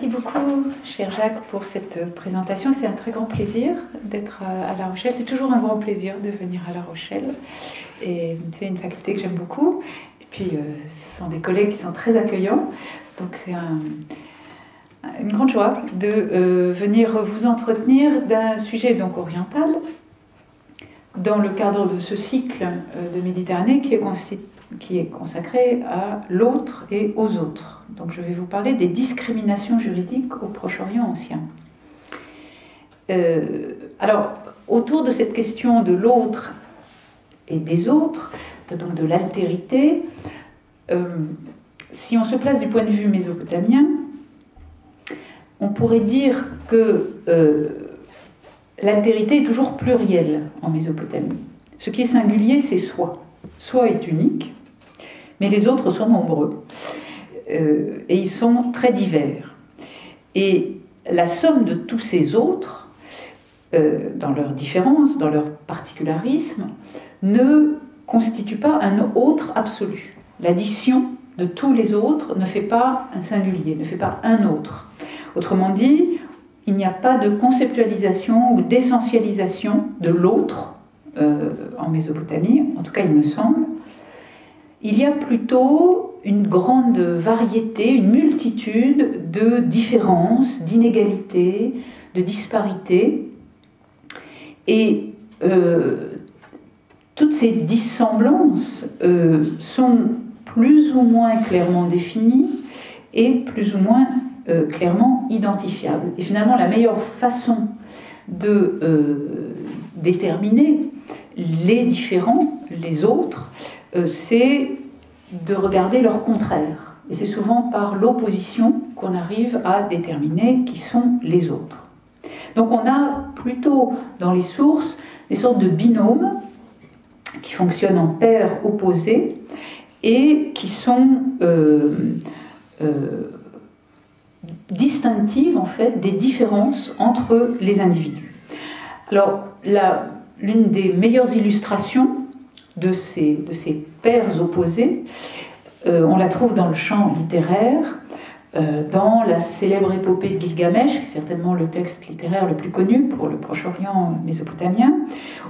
Merci beaucoup, cher Jacques, pour cette présentation. C'est un très grand plaisir d'être à La Rochelle. C'est toujours un grand plaisir de venir à La Rochelle. Et c'est une faculté que j'aime beaucoup. Et puis, ce sont des collègues qui sont très accueillants. Donc, c'est une grande joie de venir vous entretenir d'un sujet donc oriental dans le cadre de ce cycle de Méditerranée qui est consacré à l'autre et aux autres. Donc je vais vous parler des discriminations juridiques au Proche-Orient ancien. Alors, autour de cette question de l'autre et des autres, donc de l'altérité, si on se place du point de vue mésopotamien, on pourrait dire que l'altérité est toujours plurielle en Mésopotamie. Ce qui est singulier, c'est soi. Soi est unique, mais les autres sont nombreux. Et ils sont très divers. Et la somme de tous ces autres, dans leur différence, dans leur particularisme, ne constitue pas un autre absolu. L'addition de tous les autres ne fait pas un singulier, ne fait pas un autre. Autrement dit, il n'y a pas de conceptualisation ou d'essentialisation de l'autre en Mésopotamie, en tout cas il me semble. Il y a plutôt une grande variété, une multitude de différences, d'inégalités, de disparités. Et toutes ces dissemblances sont plus ou moins clairement définies et plus ou moins clairement identifiables. Et finalement, la meilleure façon de déterminer les différents, les autres, c'est de regarder leur contraire. Et c'est souvent par l'opposition qu'on arrive à déterminer qui sont les autres. Donc on a plutôt dans les sources des sortes de binômes qui fonctionnent en paires opposées et qui sont distinctives en fait des différences entre les individus. Alors l'une des meilleures illustrations de ces paires opposées, on la trouve dans le champ littéraire, dans la célèbre épopée de Gilgamesh, qui est certainement le texte littéraire le plus connu pour le Proche-Orient mésopotamien,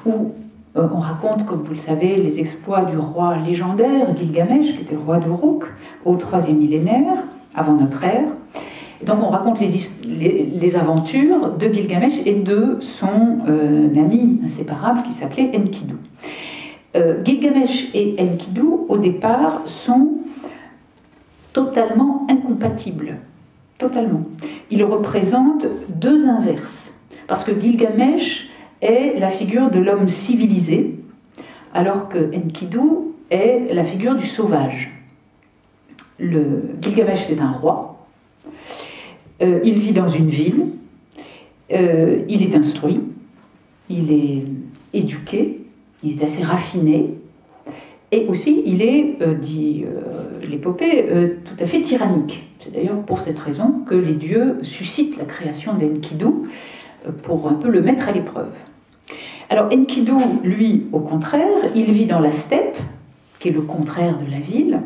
où on raconte, comme vous le savez, les exploits du roi légendaire Gilgamesh, qui était roi d'Uruk, au IIIe millénaire, avant notre ère. Et donc on raconte les aventures de Gilgamesh et de son ami inséparable qui s'appelait Enkidu. Gilgamesh et Enkidu, au départ, sont totalement incompatibles. Totalement. Ils représentent deux inverses. Parce que Gilgamesh est la figure de l'homme civilisé, alors que Enkidu est la figure du sauvage. Gilgamesh, c'est un roi. Il vit dans une ville. Il est instruit. Il est éduqué. Il est assez raffiné, et aussi il est, dit l'épopée, tout à fait tyrannique. C'est d'ailleurs pour cette raison que les dieux suscitent la création d'Enkidu pour un peu le mettre à l'épreuve. Alors Enkidu, lui, au contraire, il vit dans la steppe, qui est le contraire de la ville.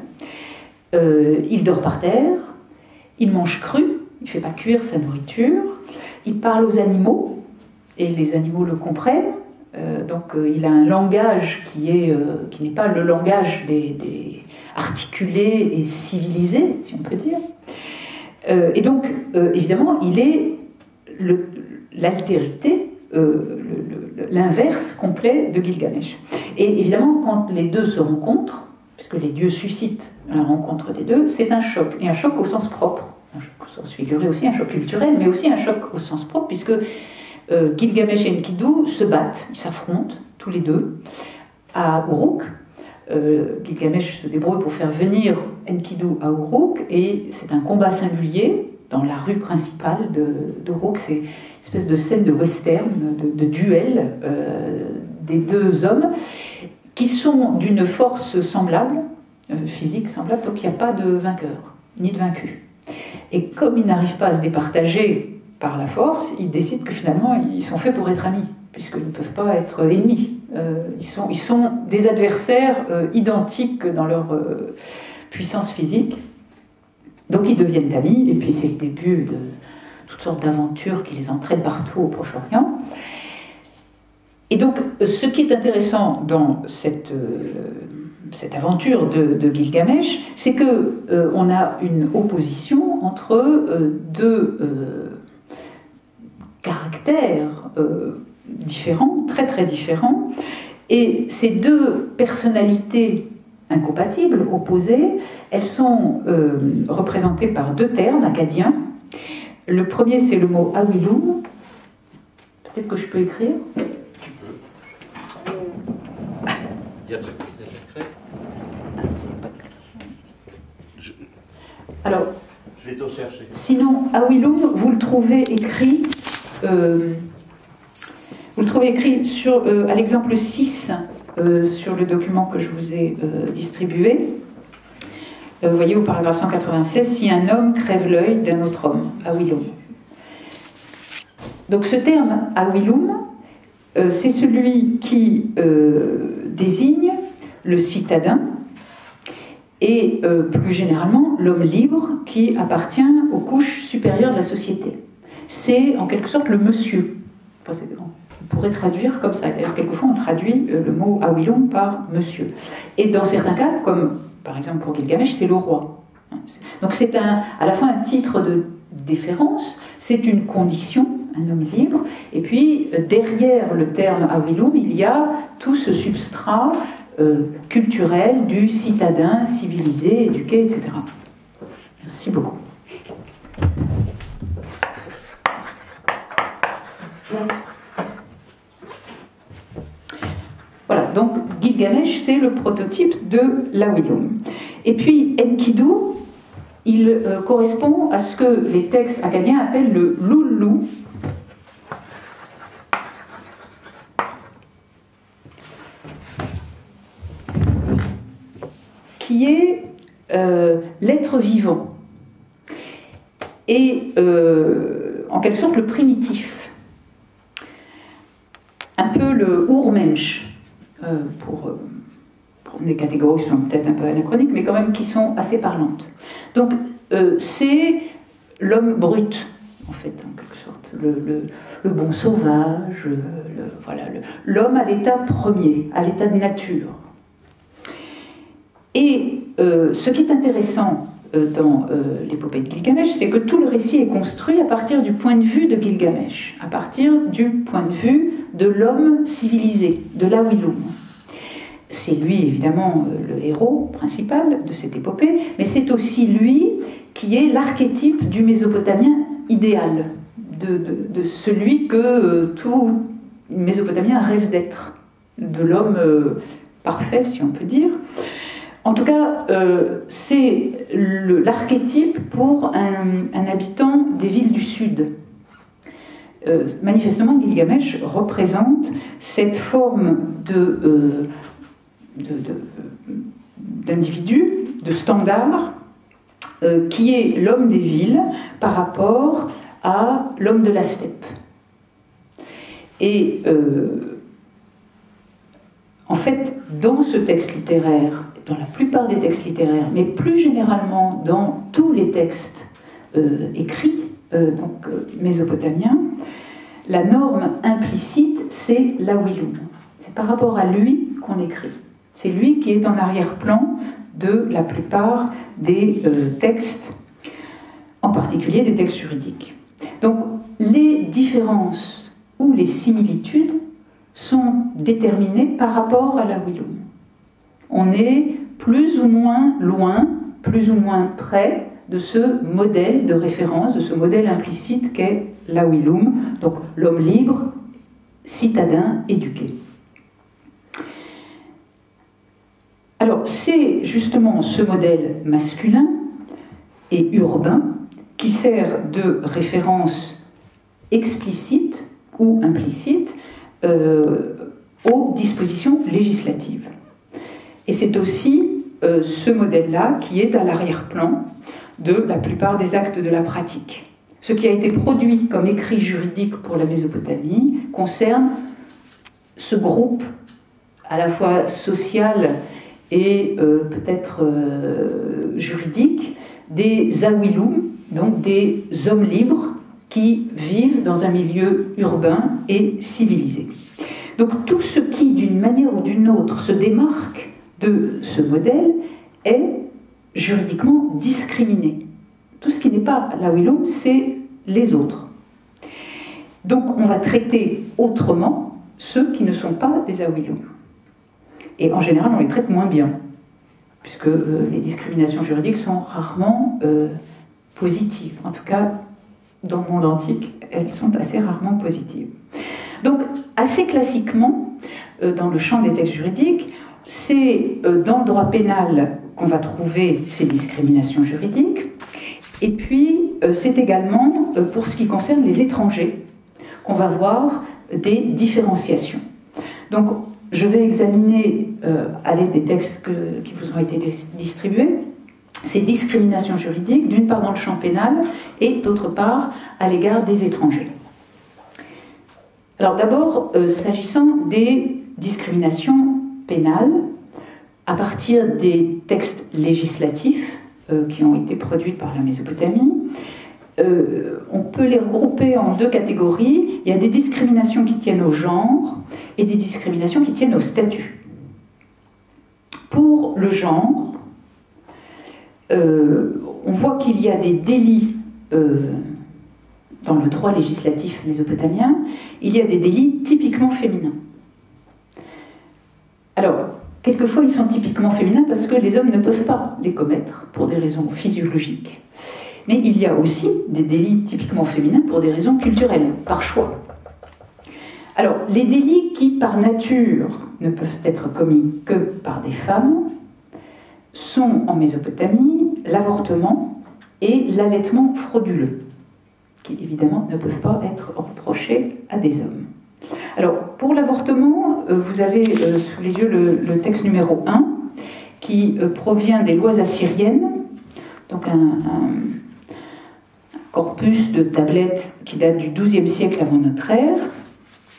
Il dort par terre, il mange cru, il ne fait pas cuire sa nourriture, il parle aux animaux, et les animaux le comprennent. Donc il a un langage qui n'est pas le langage des articulé et civilisé, si on peut dire. Et donc, évidemment, il est l'altérité, l'inverse complet de Gilgamesh. Et évidemment, quand les deux se rencontrent, puisque les dieux suscitent la rencontre des deux, c'est un choc, et un choc au sens propre, un choc au sens figuré aussi, un choc culturel, mais aussi un choc au sens propre, puisque Gilgamesh et Enkidu se battent, ils s'affrontent tous les deux à Uruk. Gilgamesh se débrouille pour faire venir Enkidu à Uruk, et c'est un combat singulier dans la rue principale d'Uruk. C'est une espèce de scène de western, de duel des deux hommes qui sont d'une force semblable, physique semblable, donc il n'y a pas de vainqueur ni de vaincu. Et comme ils n'arrivent pas à se départager par la force, ils décident que finalement ils sont faits pour être amis, puisqu'ils ne peuvent pas être ennemis. Ils sont des adversaires identiques dans leur puissance physique. Donc ils deviennent amis, et puis c'est le début de toutes sortes d'aventures qui les entraînent partout au Proche-Orient. Et donc, ce qui est intéressant dans cette aventure de Gilgamesh, c'est qu'on a une opposition entre deux caractères différents, très très différents, et ces deux personnalités incompatibles, opposées, elles sont représentées par deux termes acadiens. Le premier, c'est le mot Awilum. Peut-être que je peux écrire. Tu peux. Il y a de la craie. Alors, je vais te chercher. Sinon, Awilum, vous le trouvez écrit, sur, à l'exemple 6 sur le document que je vous ai distribué. Vous voyez au paragraphe 196, si un homme crève l'œil d'un autre homme, Awilum. Donc ce terme Awilum, c'est celui qui désigne le citadin et plus généralement l'homme libre qui appartient aux couches supérieures de la société. C'est en quelque sorte le monsieur. Enfin, on pourrait traduire comme ça. D'ailleurs, quelquefois on traduit le mot Awilum par monsieur. Et dans certains cas, comme par exemple pour Gilgamesh, c'est le roi. Donc c'est à la fois un titre de déférence, c'est une condition, un homme libre, et puis derrière le terme Awilum, il y a tout ce substrat culturel du citadin civilisé, éduqué, etc. Merci beaucoup. Voilà, donc Gilgamesh, c'est le prototype de l'Awilum. Et puis Enkidu, il correspond à ce que les textes acadiens appellent le Lulu. Qui est l'être vivant et en quelque sorte le primitif, un peu le Urmensch, pour des catégories qui sont peut-être un peu anachroniques, mais quand même qui sont assez parlantes. Donc c'est l'homme brut, en fait, en quelque sorte, le bon sauvage, l'homme à l'état premier, à l'état de nature. Et ce qui est intéressant dans l'épopée de Gilgamesh, c'est que tout le récit est construit à partir du point de vue de Gilgamesh, à partir du point de vue de l'homme civilisé, de l'Awilum. C'est lui, évidemment, le héros principal de cette épopée, mais c'est aussi lui qui est l'archétype du Mésopotamien idéal, de celui que tout Mésopotamien rêve d'être, de l'homme parfait, si on peut dire. En tout cas, c'est l'archétype pour un habitant des villes du Sud. Manifestement, Gilgamesh représente cette forme d'individu, de standard, qui est l'homme des villes par rapport à l'homme de la steppe. Et en fait, dans ce texte littéraire, dans la plupart des textes littéraires, mais plus généralement dans tous les textes écrits, mésopotamiens, la norme implicite, c'est l'Awilum. C'est par rapport à lui qu'on écrit. C'est lui qui est en arrière-plan de la plupart des textes, en particulier des textes juridiques. Donc, les différences ou les similitudes sont déterminées par rapport à l'Awilum. On est plus ou moins loin, plus ou moins près de ce modèle de référence, de ce modèle implicite qu'est l'Awilum, donc l'homme libre, citadin, éduqué. Alors, c'est justement ce modèle masculin et urbain qui sert de référence explicite ou implicite aux dispositions législatives. Et c'est aussi ce modèle-là qui est à l'arrière-plan de la plupart des actes de la pratique. Ce qui a été produit comme écrit juridique pour la Mésopotamie concerne ce groupe à la fois social et peut-être juridique des awilum, donc des hommes libres qui vivent dans un milieu urbain et civilisé. Donc tout ce qui, d'une manière ou d'une autre, se démarque de ce modèle est juridiquement discriminé. Tout ce qui n'est pas l'awilum, c'est les autres. Donc on va traiter autrement ceux qui ne sont pas des awilum. Et en général, on les traite moins bien, puisque les discriminations juridiques sont rarement positives. En tout cas, dans le monde antique, elles sont assez rarement positives. Donc, assez classiquement, dans le champ des textes juridiques, c'est dans le droit pénal qu'on va trouver ces discriminations juridiques. Et puis, c'est également, pour ce qui concerne les étrangers, qu'on va voir des différenciations. Donc, je vais examiner, à l'aide des textes qui vous ont été distribués, ces discriminations juridiques, d'une part dans le champ pénal et d'autre part à l'égard des étrangers. Alors d'abord, s'agissant des discriminations pénales, à partir des textes législatifs qui ont été produits par la Mésopotamie, on peut les regrouper en deux catégories. Il y a des discriminations qui tiennent au genre et des discriminations qui tiennent au statut. Pour le genre, on voit qu'il y a des délits dans le droit législatif mésopotamien, il y a des délits typiquement féminins. Alors, quelquefois ils sont typiquement féminins parce que les hommes ne peuvent pas les commettre pour des raisons physiologiques. Mais il y a aussi des délits typiquement féminins pour des raisons culturelles, par choix. Alors, les délits qui, par nature, ne peuvent être commis que par des femmes sont, en Mésopotamie, l'avortement et l'allaitement frauduleux, qui, évidemment, ne peuvent pas être reprochés à des hommes. Alors, pour l'avortement, vous avez sous les yeux le texte numéro 1, qui provient des lois assyriennes, donc un corpus de tablettes qui date du XIIe siècle avant notre ère,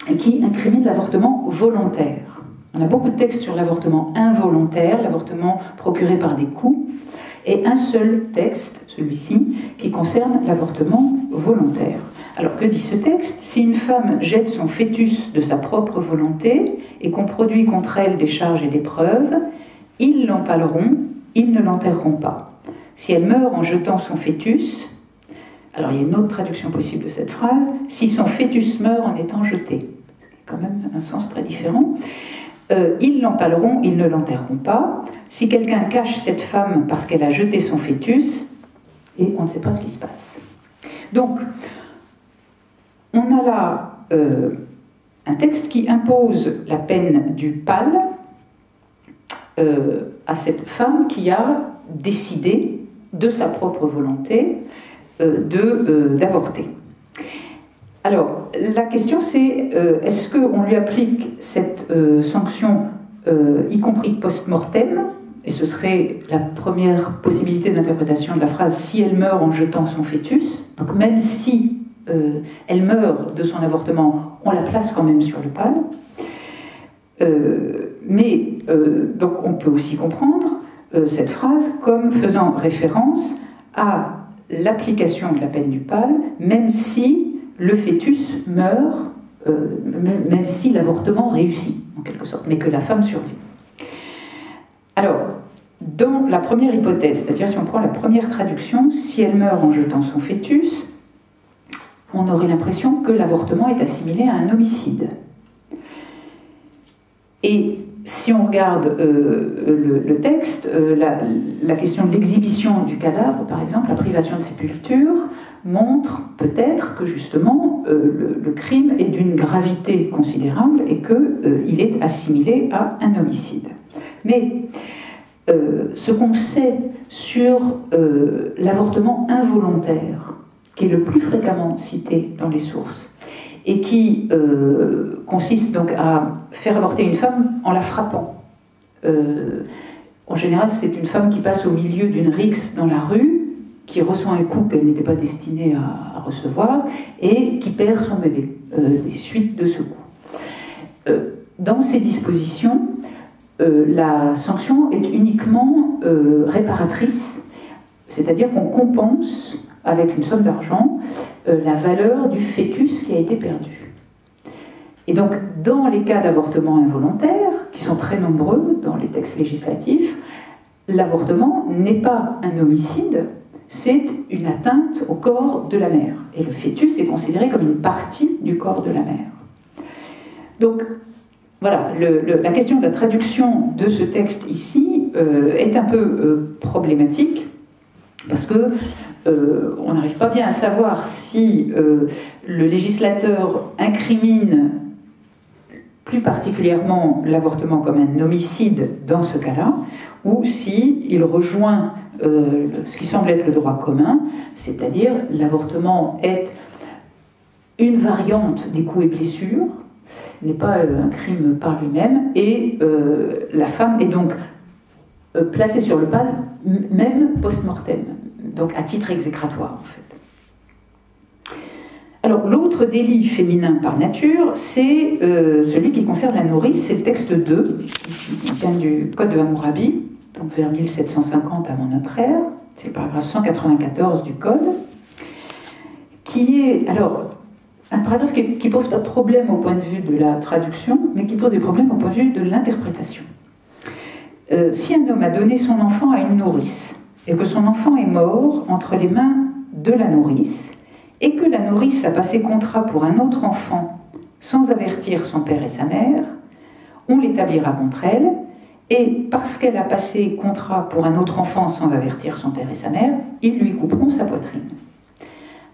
et qui incrimine l'avortement volontaire. On a beaucoup de textes sur l'avortement involontaire, l'avortement procuré par des coups, et un seul texte, celui-ci, qui concerne l'avortement volontaire. Alors que dit ce texte? Si une femme jette son fœtus de sa propre volonté et qu'on produit contre elle des charges et des preuves, ils l'empaleront, ils ne l'enterreront pas. Si elle meurt en jetant son fœtus, alors il y a une autre traduction possible de cette phrase, si son fœtus meurt en étant jeté, c'est quand même un sens très différent, ils l'empaleront, ils ne l'enterreront pas. Si quelqu'un cache cette femme parce qu'elle a jeté son fœtus, et on ne sait pas ce qui se passe. Donc, on a là un texte qui impose la peine du pal à cette femme qui a décidé de sa propre volonté d'avorter. Alors, la question c'est, est-ce qu'on lui applique cette sanction, y compris post-mortem, et ce serait la première possibilité d'interprétation de la phrase « si elle meurt en jetant son fœtus », donc même si elle meurt de son avortement, on la place quand même sur le pal. Donc on peut aussi comprendre cette phrase comme faisant référence à l'application de la peine du pal, même si le fœtus meurt, même si l'avortement réussit, en quelque sorte, mais que la femme survit. Alors, dans la première hypothèse, c'est-à-dire si on prend la première traduction, si elle meurt en jetant son fœtus, on aurait l'impression que l'avortement est assimilé à un homicide. Et si on regarde le texte, la question de l'exhibition du cadavre, par exemple, la privation de sépulture, montre peut-être que justement le crime est d'une gravité considérable et qu'il est assimilé à un homicide. Mais ce qu'on sait sur l'avortement involontaire, qui est le plus fréquemment cité dans les sources, et qui consiste donc à faire avorter une femme en la frappant. En général, c'est une femme qui passe au milieu d'une rixe dans la rue, qui reçoit un coup qu'elle n'était pas destinée à recevoir, et qui perd son bébé des suites de ce coup. Dans ces dispositions, la sanction est uniquement réparatrice, c'est-à-dire qu'on compense avec une somme d'argent la valeur du fœtus qui a été perdu. Et donc, dans les cas d'avortement involontaire, qui sont très nombreux dans les textes législatifs, l'avortement n'est pas un homicide, c'est une atteinte au corps de la mère. Et le fœtus est considéré comme une partie du corps de la mère. Donc, voilà, la question de la traduction de ce texte ici est un peu problématique, parce que on n'arrive pas bien à savoir si le législateur incrimine plus particulièrement l'avortement comme un homicide dans ce cas-là, ou si il rejoint ce qui semble être le droit commun, c'est-à-dire l'avortement est une variante des coups et blessures, n'est pas un crime par lui-même, et la femme est donc placée sur le pas, même post-mortem, donc à titre exécratoire en fait. Alors l'autre délit féminin par nature, c'est celui qui concerne la nourrice, c'est le texte 2, qui vient du Code de Hammurabi, donc vers 1750 avant notre ère, c'est le paragraphe 194 du Code, qui est alors un paragraphe qui ne pose pas de problème au point de vue de la traduction, mais qui pose des problèmes au point de vue de l'interprétation. Si un homme a donné son enfant à une nourrice, et que son enfant est mort entre les mains de la nourrice, et que la nourrice a passé contrat pour un autre enfant sans avertir son père et sa mère, on l'établira contre elle, et parce qu'elle a passé contrat pour un autre enfant sans avertir son père et sa mère, ils lui couperont sa poitrine.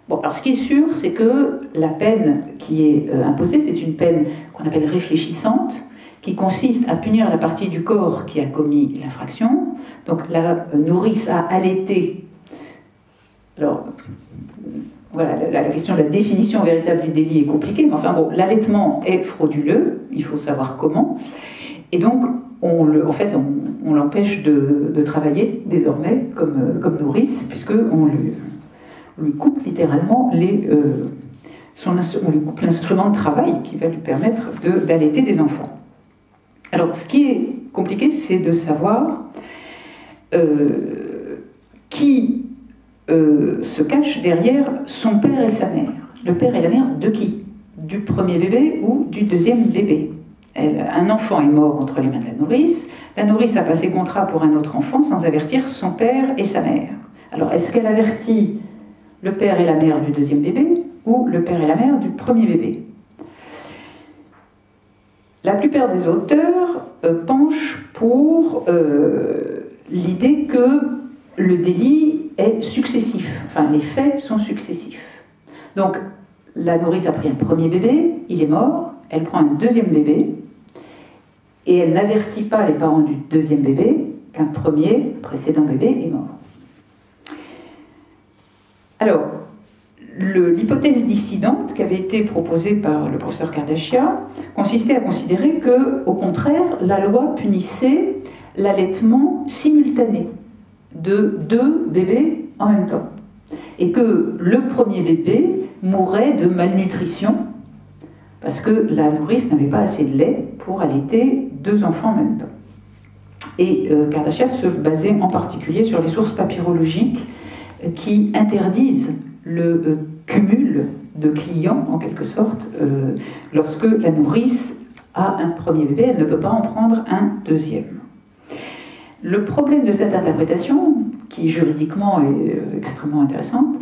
Bon, alors ce qui est sûr, c'est que la peine qui est imposée, c'est une peine qu'on appelle réfléchissante, qui consiste à punir la partie du corps qui a commis l'infraction. Donc la nourrice a allaité. Alors, voilà, la question de la définition véritable du délit est compliquée, mais enfin bon, l'allaitement est frauduleux, il faut savoir comment. Et donc, on l'empêche de travailler désormais comme nourrice, puisqu'on lui coupe littéralement on lui coupe l'instrument de travail qui va lui permettre d'allaiter des enfants. Alors, ce qui est compliqué, c'est de savoir qui se cache derrière son père et sa mère. Le père et la mère de qui? Du premier bébé ou du deuxième bébé? Un enfant est mort entre les mains de la nourrice a passé contrat pour un autre enfant sans avertir son père et sa mère. Alors, est-ce qu'elle avertit le père et la mère du deuxième bébé ou le père et la mère du premier bébé? La plupart des auteurs penchent pour l'idée que le délit est successif, enfin les faits sont successifs. Donc la nourrice a pris un premier bébé, il est mort, elle prend un deuxième bébé, et elle n'avertit pas les parents du deuxième bébé qu'un précédent bébé est mort. Alors, l'hypothèse dissidente qui avait été proposée par le professeur Kardashia consistait à considérer que, au contraire, la loi punissait l'allaitement simultané de deux bébés en même temps. Et que le premier bébé mourrait de malnutrition parce que la nourrice n'avait pas assez de lait pour allaiter deux enfants en même temps. Et Kardashia se basait en particulier sur les sources papyrologiques qui interdisent le cumul de clients, en quelque sorte, lorsque la nourrice a un premier bébé, elle ne peut pas en prendre un deuxième. Le problème de cette interprétation, qui juridiquement est extrêmement intéressante,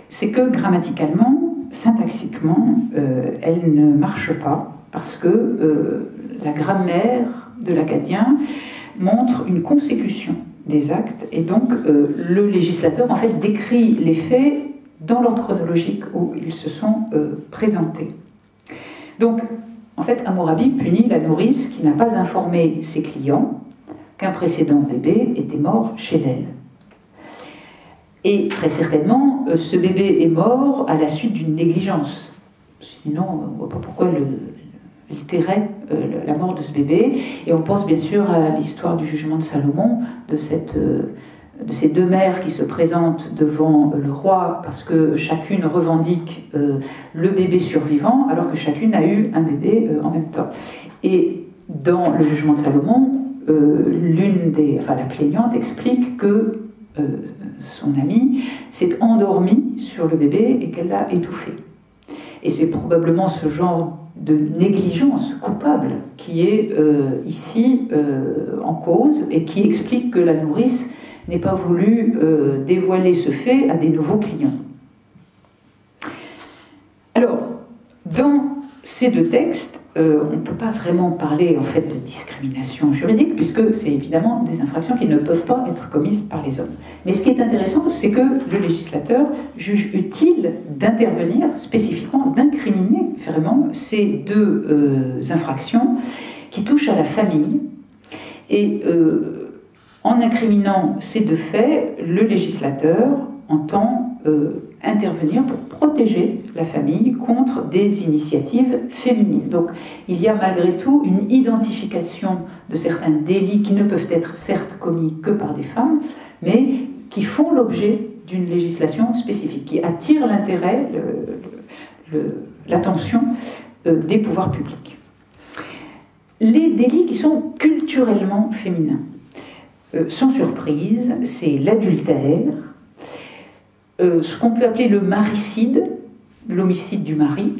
c'est que grammaticalement, syntaxiquement, elle ne marche pas, parce que la grammaire de l'acadien montre une consécution des actes, et donc le législateur en fait décrit les faits dans l'ordre chronologique où ils se sont présentés. Donc, en fait, Hammurabi punit la nourrice qui n'a pas informé ses clients qu'un précédent bébé était mort chez elle. Et très certainement, ce bébé est mort à la suite d'une négligence. Sinon, on ne voit pas pourquoi il tairait la mort de ce bébé. Et on pense bien sûr à l'histoire du jugement de Salomon, de ces deux mères qui se présentent devant le roi parce que chacune revendique le bébé survivant alors que chacune a eu un bébé en même temps. Et dans le jugement de Salomon, la plaignante explique que son amie, s'est endormie sur le bébé et qu'elle l'a étouffé. Et c'est probablement ce genre de négligence coupable qui est ici en cause et qui explique que la nourrice n'ait pas voulu dévoiler ce fait à des nouveaux clients. Alors, dans ces deux textes, on ne peut pas vraiment parler en fait de discrimination juridique, puisque c'est évidemment des infractions qui ne peuvent pas être commises par les hommes. Mais ce qui est intéressant, c'est que le législateur juge utile d'intervenir spécifiquement, d'incriminer vraiment ces deux infractions qui touchent à la famille. Et en incriminant ces deux faits, le législateur entend intervenir pour protéger la famille contre des initiatives féminines. Donc il y a malgré tout une identification de certains délits qui ne peuvent être certes commis que par des femmes, mais qui font l'objet d'une législation spécifique, qui attire l'intérêt, l'attention des pouvoirs publics. Les délits qui sont culturellement féminins, sans surprise, c'est l'adultère, ce qu'on peut appeler le maricide, l'homicide du mari,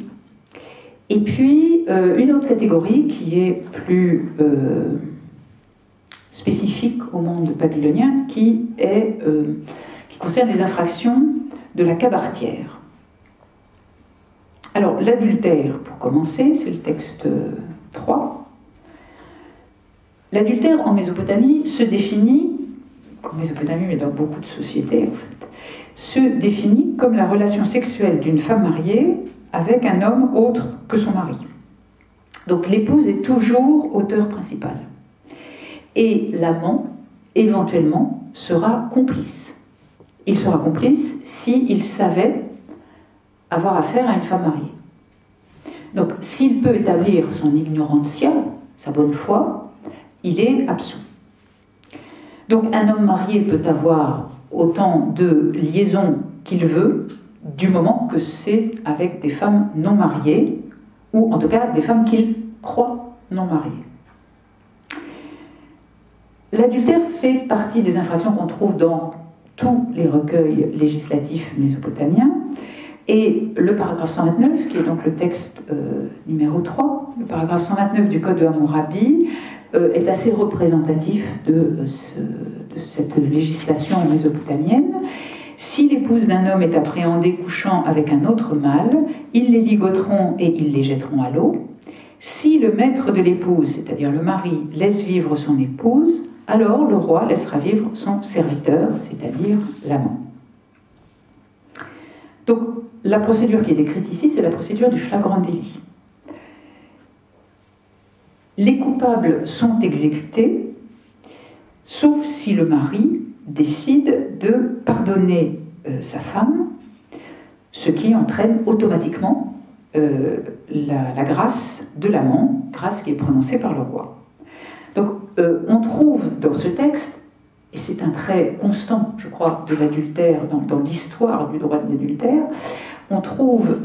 et puis une autre catégorie qui est plus spécifique au monde babylonien, qui concerne les infractions de la cabaretière. Alors l'adultère, pour commencer, c'est le texte 3. L'adultère en Mésopotamie se définit, en Mésopotamie mais dans beaucoup de sociétés en fait, se définit comme la relation sexuelle d'une femme mariée avec un homme autre que son mari. Donc l'épouse est toujours auteur principal. Et l'amant, éventuellement, sera complice. Il sera complice s'il savait avoir affaire à une femme mariée. Donc s'il peut établir son ignorantia, sa bonne foi, il est absent. Donc un homme marié peut avoir autant de liaisons qu'il veut, du moment que c'est avec des femmes non mariées, ou en tout cas des femmes qu'il croit non mariées. L'adultère fait partie des infractions qu'on trouve dans tous les recueils législatifs mésopotamiens, et le paragraphe 129, qui est donc le texte numéro 3, le paragraphe 129 du Code de Hammurabi, est assez représentatif de cette législation mésopotamienne. Si l'épouse d'un homme est appréhendée couchant avec un autre mâle, ils les ligoteront et ils les jetteront à l'eau. Si le maître de l'épouse, c'est-à-dire le mari, laisse vivre son épouse, alors le roi laissera vivre son serviteur, c'est-à-dire l'amant. Donc la procédure qui est décrite ici, c'est la procédure du flagrant délit. Les coupables sont exécutés, sauf si le mari décide de pardonner sa femme, ce qui entraîne automatiquement la grâce de l'amant, grâce qui est prononcée par le roi. Donc on trouve dans ce texte, et c'est un trait constant, je crois, de l'adultère, dans l'histoire du droit de l'adultère, on trouve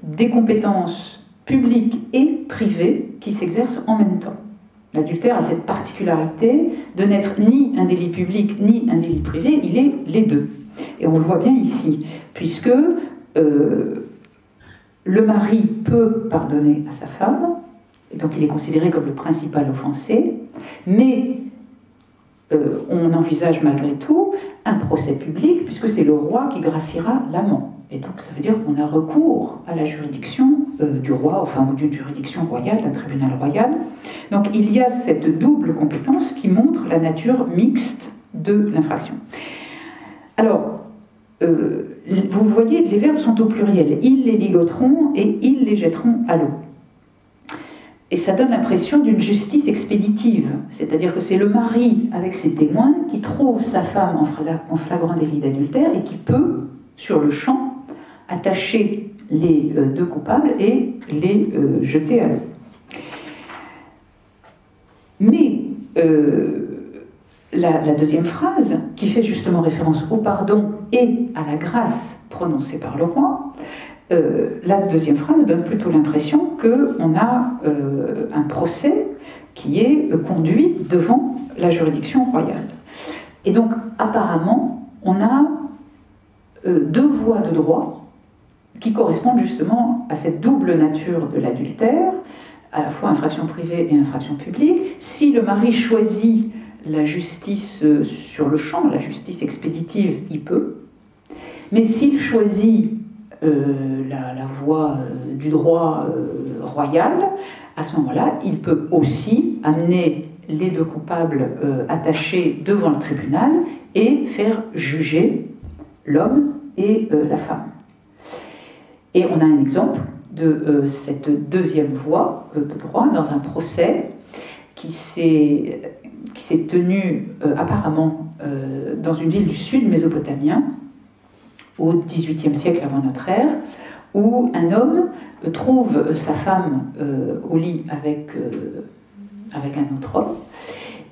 des compétences publiques et privées qui s'exercent en même temps. L'adultère a cette particularité de n'être ni un délit public ni un délit privé, il est les deux. Et on le voit bien ici, puisque le mari peut pardonner à sa femme, et donc il est considéré comme le principal offensé, mais on envisage malgré tout un procès public, puisque c'est le roi qui graciera l'amant. Et donc ça veut dire qu'on a recours à la juridiction du roi, enfin ou d'une juridiction royale, d'un tribunal royal. Donc il y a cette double compétence qui montre la nature mixte de l'infraction. Alors, vous le voyez, les verbes sont au pluriel. Ils les ligoteront et ils les jetteront à l'eau. Et ça donne l'impression d'une justice expéditive, c'est-à-dire que c'est le mari avec ses témoins qui trouve sa femme en flagrant délit d'adultère et qui peut, sur le champ, attacher les deux coupables et les jeter à l'eau. Mais la deuxième phrase, qui fait justement référence au pardon et à la grâce prononcée par le roi, la deuxième phrase donne plutôt l'impression qu'on a un procès qui est conduit devant la juridiction royale. Et donc, apparemment, on a deux voies de droit qui correspondent justement à cette double nature de l'adultère, à la fois infraction privée et infraction publique. Si le mari choisit la justice sur le champ, la justice expéditive, il peut. Mais s'il choisit la voie du droit royal, à ce moment-là, il peut aussi amener les deux coupables attachés devant le tribunal et faire juger l'homme et la femme. Et on a un exemple de cette deuxième voie de droit dans un procès qui s'est tenu apparemment dans une ville du sud mésopotamien au XVIIIe siècle avant notre ère, où un homme trouve sa femme au lit avec un autre homme,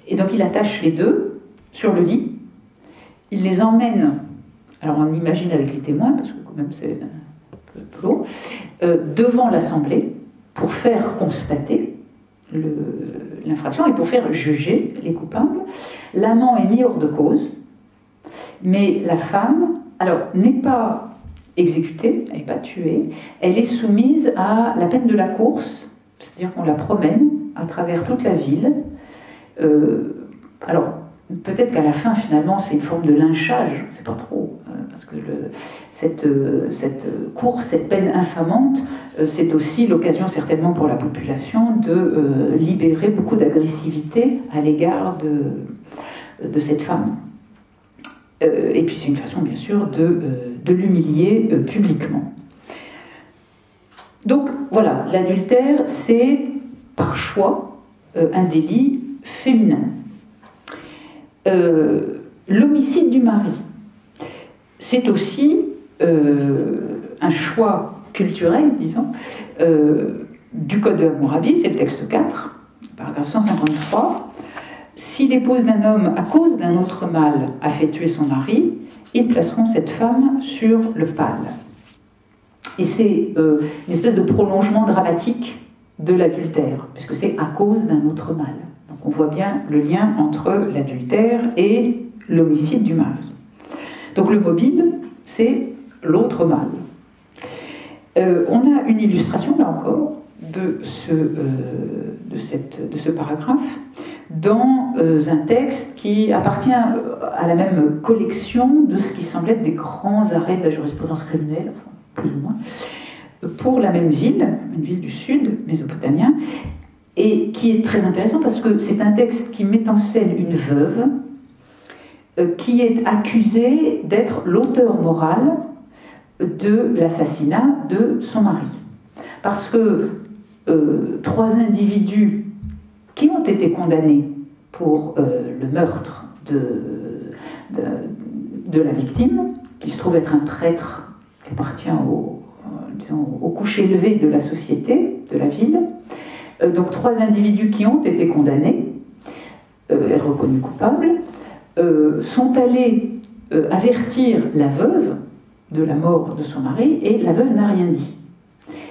et donc il attache les deux sur le lit, il les emmène, alors on imagine avec les témoins, parce que quand même c'est un peu lourd, devant l'assemblée pour faire constater l'infraction et pour faire juger les coupables. L'amant est mis hors de cause, mais la femme, alors, n'est pas exécutée, elle n'est pas tuée, elle est soumise à la peine de la course, c'est-à-dire qu'on la promène à travers toute la ville. Alors, peut-être qu'à la fin, finalement, c'est une forme de lynchage, je ne sais pas trop, parce que cette course, cette peine infamante, c'est aussi l'occasion certainement pour la population de libérer beaucoup d'agressivité à l'égard de cette femme. Et puis c'est une façon, bien sûr, de l'humilier publiquement. Donc voilà, l'adultère, c'est par choix un délit féminin. L'homicide du mari, c'est aussi un choix culturel, disons, du Code de Hammurabi, c'est le texte 4, paragraphe 153. Si l'épouse d'un homme, à cause d'un autre mâle, a fait tuer son mari, ils placeront cette femme sur le pal. Et c'est une espèce de prolongement dramatique de l'adultère, puisque c'est à cause d'un autre mâle. Donc on voit bien le lien entre l'adultère et l'homicide du mari. Donc le mobile, c'est l'autre mâle. On a une illustration, là encore, de ce paragraphe dans un texte qui appartient à la même collection de ce qui semble être des grands arrêts de la jurisprudence criminelle, enfin, plus ou moins, pour la même ville, une ville du sud mésopotamien, et qui est très intéressant parce que c'est un texte qui met en scène une veuve qui est accusée d'être l'auteur moral de l'assassinat de son mari. Parce que trois individus qui ont été condamnés pour le meurtre de la victime, qui se trouve être un prêtre qui appartient au couche élevé de la société, de la ville. Donc trois individus qui ont été condamnés et reconnus coupables sont allés avertir la veuve de la mort de son mari, et la veuve n'a rien dit.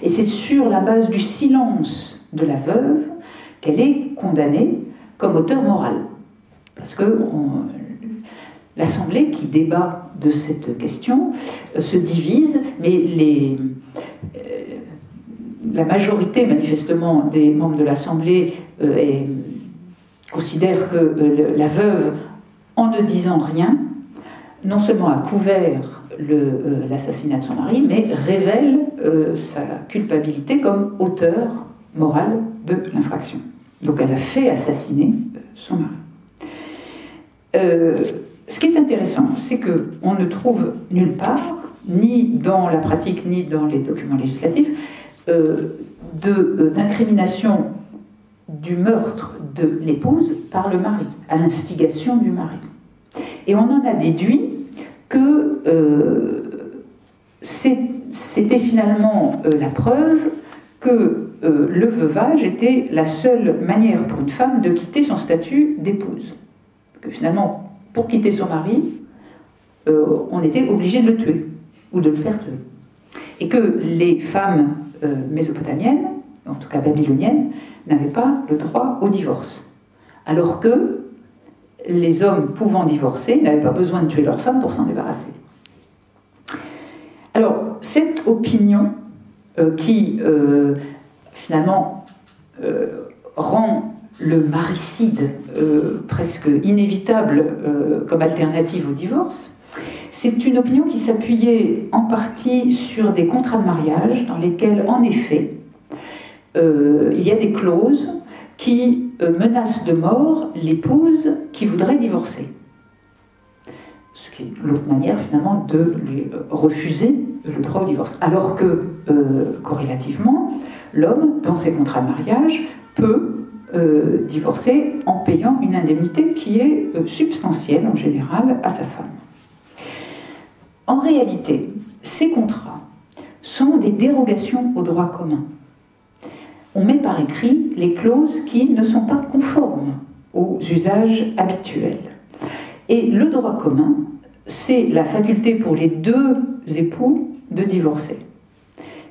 Et c'est sur la base du silence de la veuve qu'elle est condamnée comme auteur moral. Parce que l'Assemblée qui débat de cette question se divise, mais la majorité, manifestement, des membres de l'Assemblée considère que la veuve, en ne disant rien, non seulement a couvert l'assassinat de son mari, mais révèle sa culpabilité comme auteur moral de l'infraction. Donc elle a fait assassiner son mari. Ce qui est intéressant, c'est qu'on ne trouve nulle part, ni dans la pratique, ni dans les documents législatifs, d'incrimination du meurtre de l'épouse par le mari, à l'instigation du mari. Et on en a déduit que c'était finalement la preuve que le veuvage était la seule manière pour une femme de quitter son statut d'épouse. Que finalement, pour quitter son mari, on était obligé de le tuer, ou de le faire tuer. Et que les femmes mésopotamiennes, en tout cas babyloniennes, n'avaient pas le droit au divorce. Alors que les hommes pouvant divorcer n'avaient pas besoin de tuer leur femme pour s'en débarrasser. Alors, cette opinion qui, finalement, rend le maricide presque inévitable comme alternative au divorce, c'est une opinion qui s'appuyait en partie sur des contrats de mariage dans lesquels, en effet, il y a des clauses qui menacent de mort l'épouse qui voudrait divorcer. Ce qui est l'autre manière, finalement, de lui refuser le droit au divorce. Alors que, corrélativement, l'homme, dans ses contrats de mariage, peut divorcer en payant une indemnité qui est substantielle, en général, à sa femme. En réalité, ces contrats sont des dérogations au droit commun. On met par écrit les clauses qui ne sont pas conformes aux usages habituels. Et le droit commun, c'est la faculté pour les deux époux de divorcer.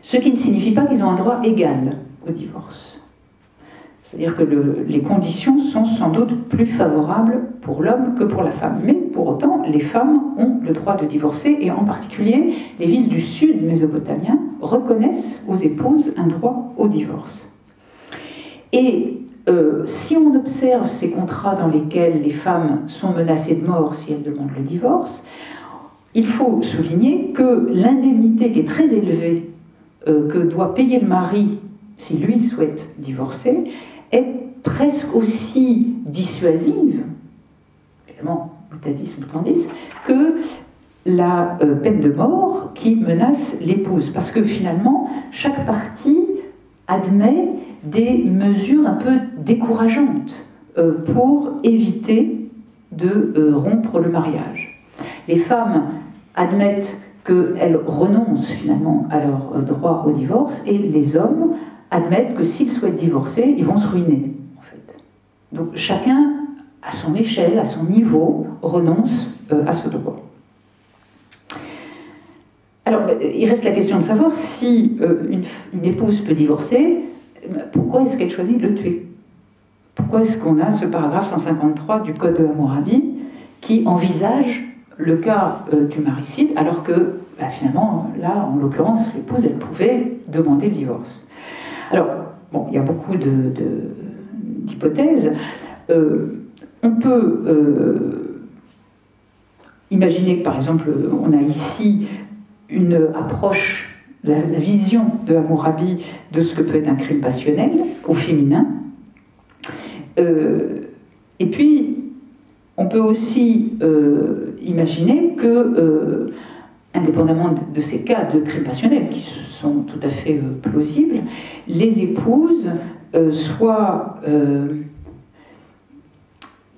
Ce qui ne signifie pas qu'ils ont un droit égal au divorce. C'est-à-dire que les conditions sont sans doute plus favorables pour l'homme que pour la femme. Mais pour autant, les femmes ont le droit de divorcer, et en particulier, les villes du sud mésopotamien reconnaissent aux épouses un droit au divorce. Et si on observe ces contrats dans lesquels les femmes sont menacées de mort si elles demandent le divorce, il faut souligner que l'indemnité qui est très élevée que doit payer le mari si lui souhaite divorcer est presque aussi dissuasive, évidemment, mutandis mutandis, que la peine de mort qui menace l'épouse. Parce que finalement, chaque partie admet des mesures un peu décourageantes pour éviter de rompre le mariage. Les femmes admettent qu'elles renoncent finalement à leur droit au divorce, et les hommes admettent que s'ils souhaitent divorcer, ils vont se ruiner, en fait. Donc chacun, à son échelle, à son niveau, renonce à ce droit. Alors, il reste la question de savoir si une épouse peut divorcer, pourquoi est-ce qu'elle choisit de le tuer? Pourquoi est-ce qu'on a ce paragraphe 153 du Code de Hammurabi qui envisage le cas du maricide, alors que, finalement, là, en l'occurrence, l'épouse, elle pouvait demander le divorce. Alors, bon, il y a beaucoup d'hypothèses. On peut imaginer que, par exemple, on a ici une approche, la vision de Hammurabi de ce que peut être un crime passionnel au féminin. Et puis, on peut aussi imaginer que, indépendamment de ces cas de crimes passionnels qui sont tout à fait plausibles, les épouses soient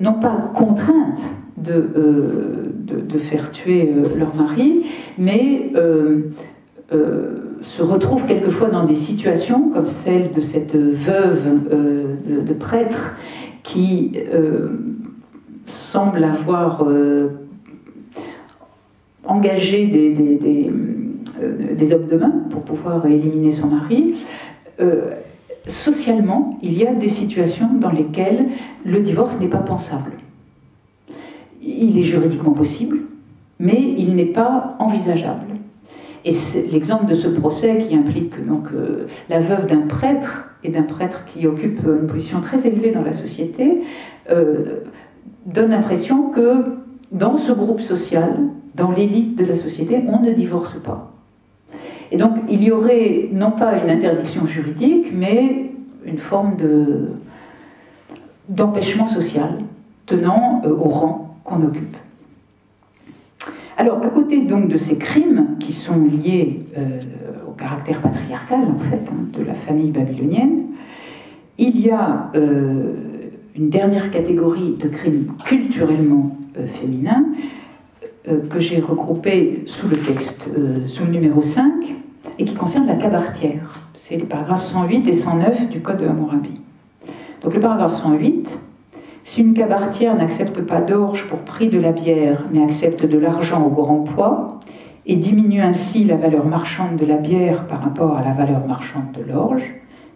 non pas contraintes de faire tuer leur mari, mais se retrouvent quelquefois dans des situations comme celle de cette veuve de prêtre qui semble avoir engagé des hommes de main pour pouvoir éliminer son mari. Socialement, il y a des situations dans lesquelles le divorce n'est pas pensable. Il est juridiquement possible, mais il n'est pas envisageable. Et l'exemple de ce procès qui implique donc la veuve d'un prêtre, et d'un prêtre qui occupe une position très élevée dans la société, donne l'impression que dans ce groupe social, dans l'élite de la société, on ne divorce pas. Et donc il y aurait non pas une interdiction juridique, mais une forme d'empêchement social tenant au rang qu'on occupe. Alors, à côté donc de ces crimes qui sont liés au caractère patriarcal, en fait, de la famille babylonienne, il y a une dernière catégorie de crimes culturellement féminins que j'ai regroupé sous le texte, sous le numéro 5, et qui concerne la cabaretière. C'est les paragraphes 108 et 109 du Code de Hammurabi. Donc le paragraphe 108, si une cabaretière n'accepte pas d'orge pour prix de la bière, mais accepte de l'argent au grand poids, et diminue ainsi la valeur marchande de la bière par rapport à la valeur marchande de l'orge,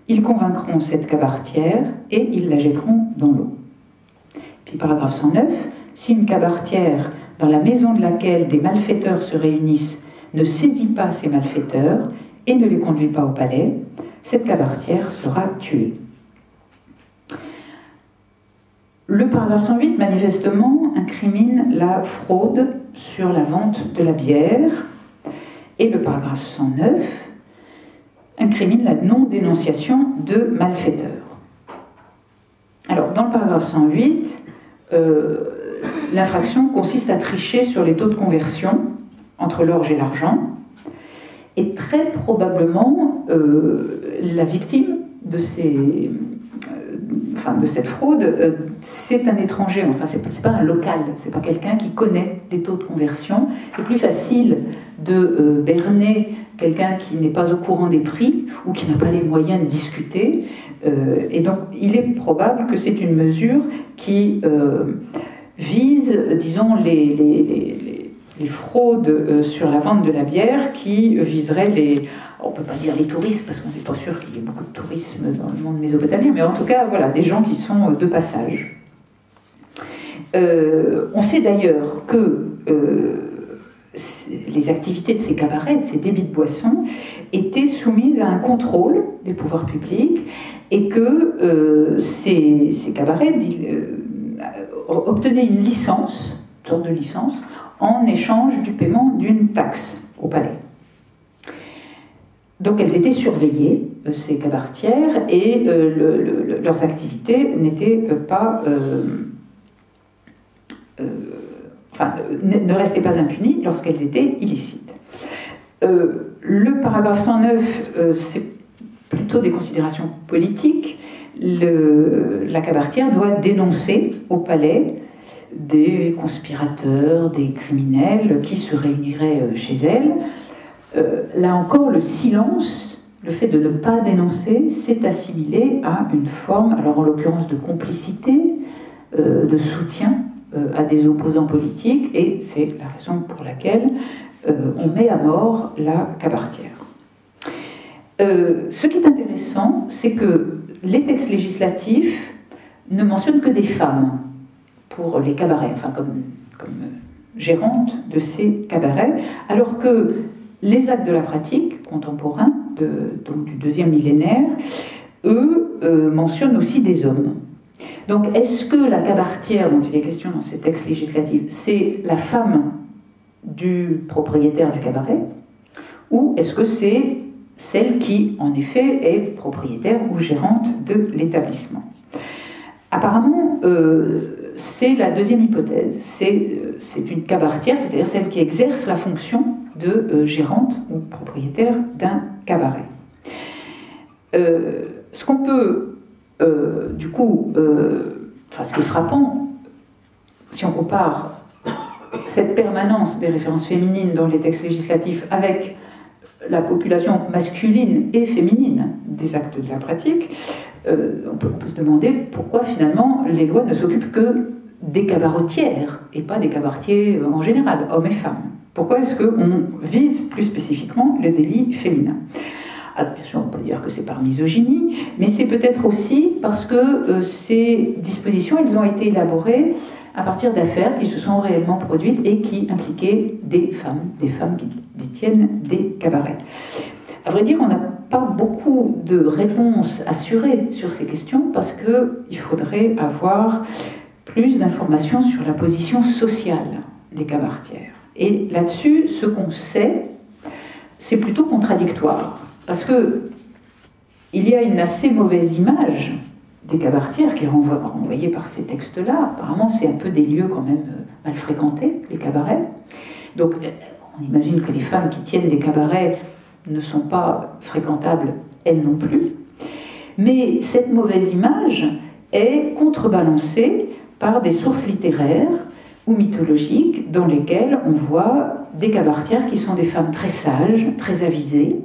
ils convaincront cette cabaretière et ils la jetteront dans l'eau. Puis paragraphe 109, si une cabaretière dans la maison de laquelle des malfaiteurs se réunissent ne saisit pas ces malfaiteurs et ne les conduit pas au palais, cette cabaretière sera tuée. Le paragraphe 108, manifestement, incrimine la fraude sur la vente de la bière, et le paragraphe 109 incrimine la non-dénonciation de malfaiteurs. Alors, dans le paragraphe 108, l'infraction consiste à tricher sur les taux de conversion entre l'orge et l'argent, et très probablement la victime de cette fraude, c'est un étranger, enfin c'est pas un local, c'est pas quelqu'un qui connaît les taux de conversion. C'est plus facile de berner quelqu'un qui n'est pas au courant des prix ou qui n'a pas les moyens de discuter, et donc il est probable que c'est une mesure qui vise, disons, les fraudes sur la vente de la bière, qui viseraient on ne peut pas dire les touristes, parce qu'on n'est pas sûr qu'il y ait beaucoup de tourisme dans le monde mésopotamien, mais en tout cas, voilà, des gens qui sont de passage. On sait d'ailleurs que les activités de ces cabarets, de ces débits de boissons, étaient soumises à un contrôle des pouvoirs publics, et que ces cabarets obtenaient une licence, une sorte de licence, en échange du paiement d'une taxe au palais. Donc elles étaient surveillées, ces cabaretières, et leurs activités n'étaient pas... ne restaient pas impunies lorsqu'elles étaient illicites. Le paragraphe 109, c'est plutôt des considérations politiques. La cabaretière doit dénoncer au palais des conspirateurs, des criminels qui se réuniraient chez elle. Là encore, le silence, le fait de ne pas dénoncer, s'est assimilé à une forme, alors en l'occurrence de complicité, de soutien à des opposants politiques, et c'est la raison pour laquelle on met à mort la cabaretière. Ce qui est intéressant, c'est que les textes législatifs ne mentionnent que des femmes pour les cabarets, enfin comme gérantes de ces cabarets, alors que les actes de la pratique contemporains, donc du deuxième millénaire, eux mentionnent aussi des hommes. Donc est-ce que la cabaretière dont il est question dans ces textes législatifs, c'est la femme du propriétaire du cabaret, ou est-ce que c'est celle qui, en effet, est propriétaire ou gérante de l'établissement? Apparemment, c'est la deuxième hypothèse. C'est une cabaretière, c'est-à-dire celle qui exerce la fonction de gérante ou propriétaire d'un cabaret. Ce qu'on peut, du coup, ce qui est frappant, si on compare cette permanence des références féminines dans les textes législatifs avec la population masculine et féminine des actes de la pratique, on peut se demander pourquoi finalement les lois ne s'occupent que des cabaretières et pas des cabaretiers en général, hommes et femmes. Pourquoi est-ce qu'on vise plus spécifiquement le délit féminin? Alors bien sûr, on peut dire que c'est par misogynie, mais c'est peut-être aussi parce que ces dispositions, elles ont été élaborées à partir d'affaires qui se sont réellement produites et qui impliquaient des femmes qui détiennent des cabarets. À vrai dire, on n'a pas beaucoup de réponses assurées sur ces questions parce qu'il faudrait avoir plus d'informations sur la position sociale des cabaretières. Et là-dessus, ce qu'on sait, c'est plutôt contradictoire. Parce qu'il y a une assez mauvaise image des cabaretières qui est renvoyée par ces textes-là. Apparemment, c'est un peu des lieux quand même mal fréquentés, les cabarets. Donc, on imagine que les femmes qui tiennent des cabarets ne sont pas fréquentables, elles non plus. Mais cette mauvaise image est contrebalancée par des sources littéraires ou mythologiques dans lesquelles on voit des cabaretières qui sont des femmes très sages, très avisées.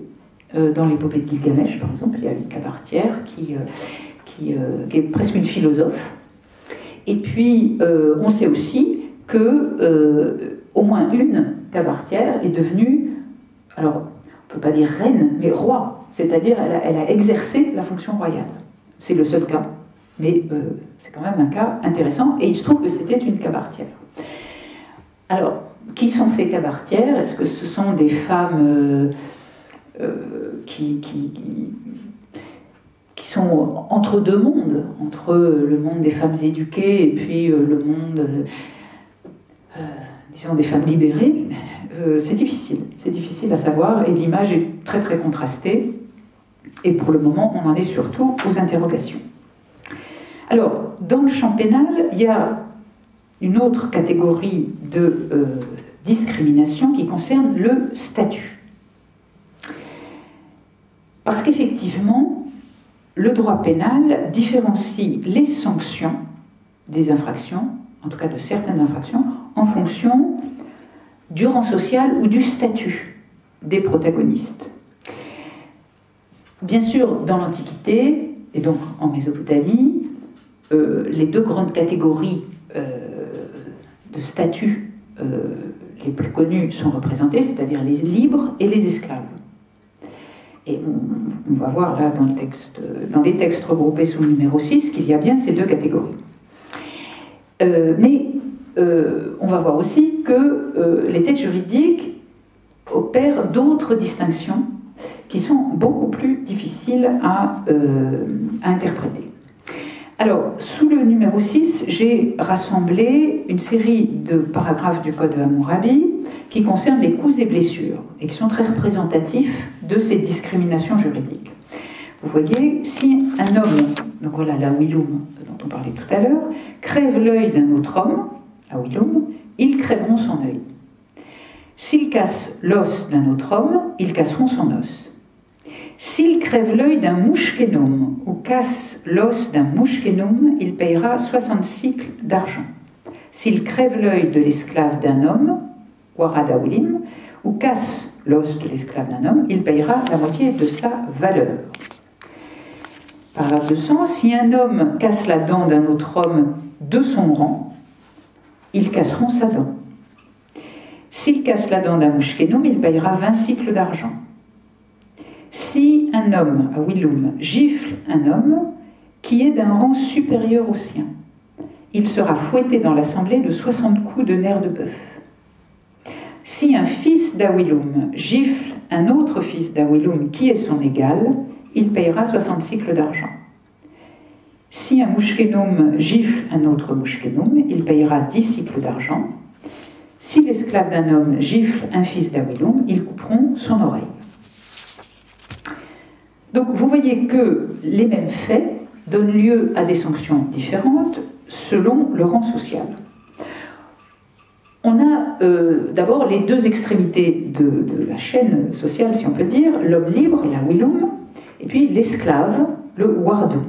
Dans l'épopée de Gilgamesh, par exemple, il y a une cabaretière qui est presque une philosophe. Et puis, on sait aussi que au moins une cabaretière est devenue, alors, on ne peut pas dire reine, mais roi. C'est-à-dire, elle a exercé la fonction royale. C'est le seul cas mais c'est quand même un cas intéressant, et il se trouve que c'était une cabaretière. Alors, qui sont ces cabaretières? Est-ce que ce sont des femmes qui sont entre deux mondes, entre le monde des femmes éduquées et puis le monde, disons, des femmes libérées? C'est difficile à savoir, et l'image est très très contrastée, et pour le moment on en est surtout aux interrogations. Alors, dans le champ pénal, il y a une autre catégorie de discrimination qui concerne le statut. Parce qu'effectivement, le droit pénal différencie les sanctions des infractions, en tout cas de certaines infractions, en fonction du rang social ou du statut des protagonistes. Bien sûr, dans l'Antiquité, et donc en Mésopotamie, les deux grandes catégories de statuts les plus connues sont représentées, c'est-à-dire les libres et les esclaves. Et on va voir là dans les textes regroupés sous le numéro 6 qu'il y a bien ces deux catégories. Mais on va voir aussi que les textes juridiques opèrent d'autres distinctions qui sont beaucoup plus difficiles à interpréter. Alors, sous le numéro 6, j'ai rassemblé une série de paragraphes du Code de Hammurabi qui concernent les coups et blessures et qui sont très représentatifs de ces discriminations juridiques. Vous voyez, si un homme, donc voilà la Willum dont on parlait tout à l'heure, crève l'œil d'un autre homme, à Willum, ils crèveront son œil. S'il casse l'os d'un autre homme, ils casseront son os. S'il crève l'œil d'un mouchkénome ou casse l'os d'un mouchkénome, il payera 60 cycles d'argent. S'il crève l'œil de l'esclave d'un homme, warada wilim, ou casse l'os de l'esclave d'un homme, il payera la moitié de sa valeur. Paragraphe 200. Si un homme casse la dent d'un autre homme de son rang, ils casseront sa dent. S'il casse la dent d'un mouchkénome, il payera 20 cycles d'argent. Si un homme, à Willum, gifle un homme qui est d'un rang supérieur au sien, il sera fouetté dans l'assemblée de 60 coups de nerfs de bœuf. Si un fils d'Awilum gifle un autre fils d'Awilum qui est son égal, il payera 60 cycles d'argent. Si un mouchkénome gifle un autre mouchkénome, il payera 10 cycles d'argent. Si l'esclave d'un homme gifle un fils d'Awilum, ils couperont son oreille. Donc vous voyez que les mêmes faits donnent lieu à des sanctions différentes selon le rang social. On a d'abord les deux extrémités de la chaîne sociale, si on peut dire, l'homme libre, la Willum, et puis l'esclave, le Wardum.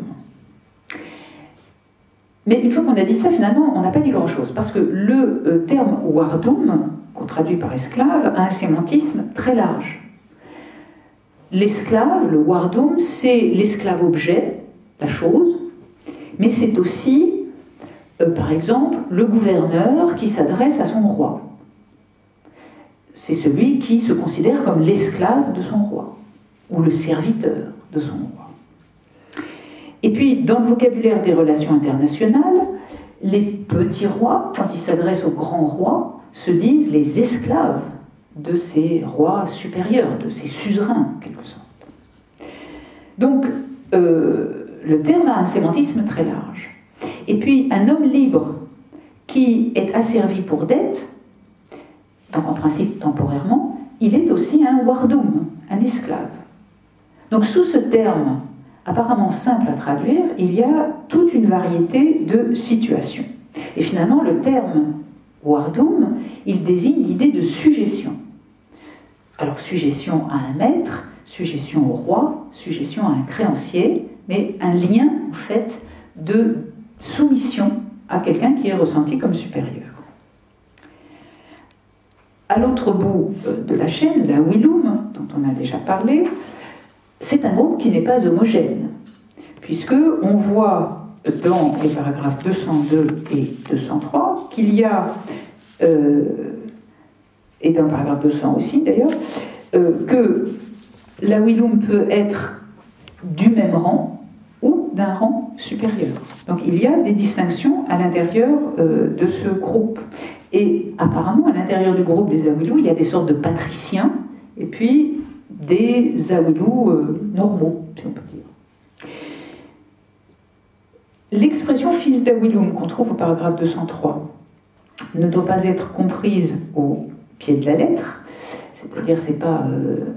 Mais une fois qu'on a dit ça, finalement, on n'a pas dit grand-chose, parce que le terme Wardum, qu'on traduit par esclave, a un sémantisme très large. L'esclave, le Wardum, c'est l'esclave-objet, la chose, mais c'est aussi, par exemple, le gouverneur qui s'adresse à son roi. C'est celui qui se considère comme l'esclave de son roi, ou le serviteur de son roi. Et puis, dans le vocabulaire des relations internationales, les petits rois, quand ils s'adressent aux grands rois, se disent les esclaves de ces rois supérieurs, de ces suzerains, en quelque sorte. Donc, le terme a un sémantisme très large. Et puis, un homme libre qui est asservi pour dette, donc en principe temporairement, il est aussi un wardum, un esclave. Donc, sous ce terme apparemment simple à traduire, il y a toute une variété de situations. Et finalement, le terme wardum, il désigne l'idée de sujétion. Alors, sujétion à un maître, sujétion au roi, sujétion à un créancier, mais un lien, en fait, de soumission à quelqu'un qui est ressenti comme supérieur. À l'autre bout de la chaîne, la Willum, dont on a déjà parlé, c'est un groupe qui n'est pas homogène, puisqu'on voit dans les paragraphes 202 et 203 qu'il y a, et dans le paragraphe 200 aussi d'ailleurs, que la Willum peut être du même rang ou d'un rang supérieur. Donc il y a des distinctions à l'intérieur de ce groupe. Et apparemment, à l'intérieur du groupe des Awilous, il y a des sortes de patriciens et puis des Awilous normaux, si on peut dire. L'expression fils d'Awiloum qu'on trouve au paragraphe 203 ne doit pas être comprise au pied de la lettre, c'est-à-dire c'est pas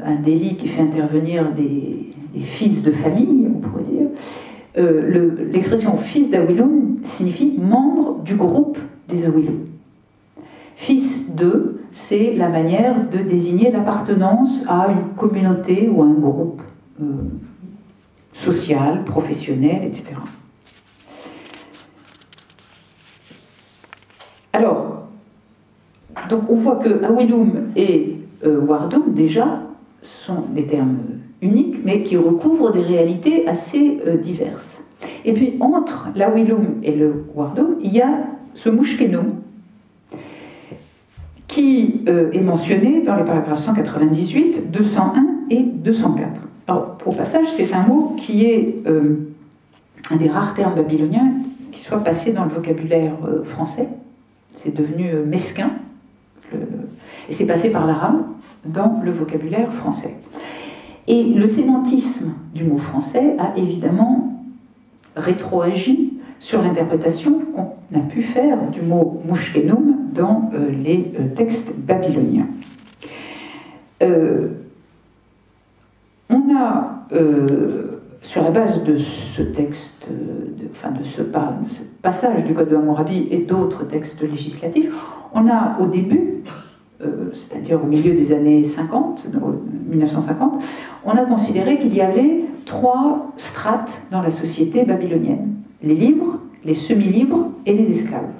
un délit qui fait intervenir des fils de famille, on pourrait dire. L'expression fils d'Awiloum signifie membre du groupe des Awilous. Fils de, c'est la manière de désigner l'appartenance à une communauté ou à un groupe social, professionnel, etc. Alors, donc on voit que Awiloum et Wardoum, déjà, sont des termes uniques, mais qui recouvrent des réalités assez diverses. Et puis, entre l'Awiloum et le Wardoum, il y a ce Mouchkenoum, qui est mentionné dans les paragraphes 198, 201 et 204. Alors, au passage, c'est un mot qui est un des rares termes babyloniens qui soit passé dans le vocabulaire français. C'est devenu mesquin, et c'est passé par l'arabe dans le vocabulaire français. Et le sémantisme du mot français a évidemment rétroagi sur l'interprétation qu'on a pu faire du mot Mouchkenoum dans les textes babyloniens. On a, sur la base de ce texte, de ce passage du Code de Hammurabi et d'autres textes législatifs, on a au début, c'est-à-dire au milieu des années 50, 1950, on a considéré qu'il y avait 3 strates dans la société babylonienne: les libres, les semi-libres et les esclaves.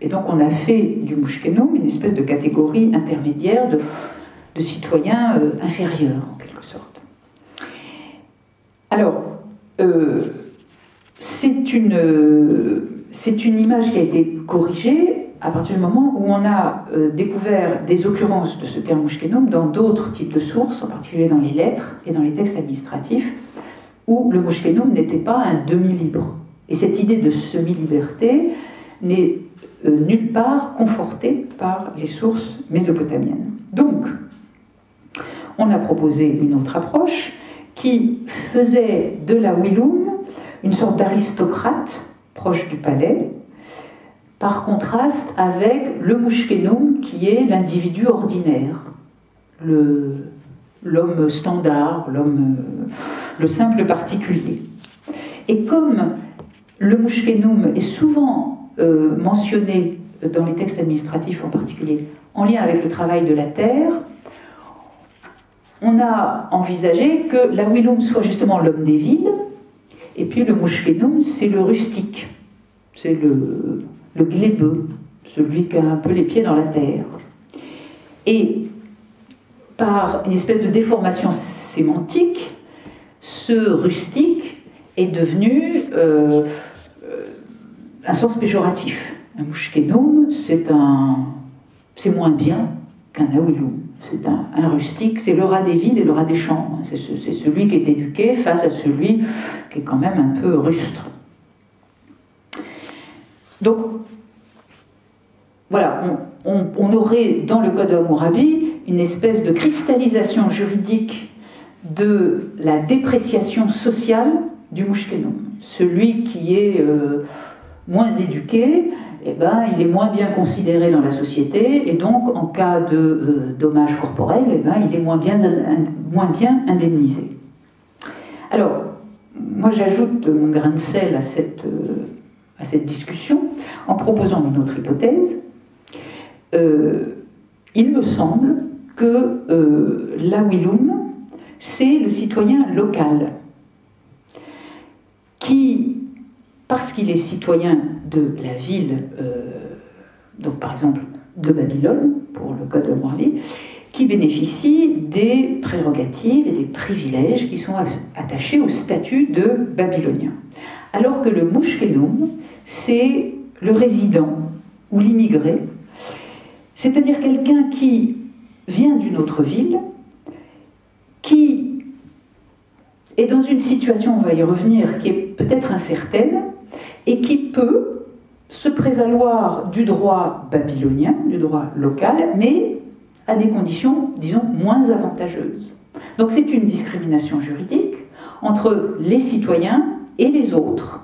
Et donc on a fait du Mouchkenoum une espèce de catégorie intermédiaire de citoyens inférieurs, en quelque sorte. Alors, c'est une image qui a été corrigée à partir du moment où on a découvert des occurrences de ce terme Mouchkenoum dans d'autres types de sources, en particulier dans les lettres et dans les textes administratifs, où le Mouchkenoum n'était pas un demi-libre. Et cette idée de semi-liberté n'est nulle part confortée par les sources mésopotamiennes. Donc, on a proposé une autre approche qui faisait de l'Awiloum une sorte d'aristocrate proche du palais, par contraste avec le Mouchkenoum qui est l'individu ordinaire, l'homme standard, le simple particulier. Et comme le Mouchkenoum est souvent mentionné dans les textes administratifs en particulier, en lien avec le travail de la terre, on a envisagé que l'Awiloum soit justement l'homme des villes, et puis le Mouchkenoum, c'est le rustique, c'est le glébeux, celui qui a un peu les pieds dans la terre. Et par une espèce de déformation sémantique, ce rustique est devenu un sens péjoratif. Un Mouchkenoum, c'est moins bien qu'un Awiloum. C'est un rustique, c'est le rat des villes et le rat des champs. C'est celui qui est éduqué face à celui qui est quand même un peu rustre. Donc, voilà, on aurait dans le Code de Hammurabi une espèce de cristallisation juridique de la dépréciation sociale du Mouchkenoum. Celui qui est moins éduqué, eh ben, il est moins bien considéré dans la société, et donc en cas de dommages corporels, eh ben, il est moins bien indemnisé. Alors, moi j'ajoute mon grain de sel à cette discussion en proposant une autre hypothèse. Il me semble que l'Awiloum, c'est le citoyen local qui, parce qu'il est citoyen de la ville, donc par exemple de Babylone, pour le Code de Hammurabi, qui bénéficie des prérogatives et des privilèges qui sont attachés au statut de babylonien. Alors que le Mouchkenoum, c'est le résident ou l'immigré, c'est-à-dire quelqu'un qui vient d'une autre ville, qui est dans une situation, on va y revenir, qui est peut-être incertaine, et qui peut se prévaloir du droit babylonien, du droit local, mais à des conditions, disons, moins avantageuses. Donc c'est une discrimination juridique entre les citoyens et les autres,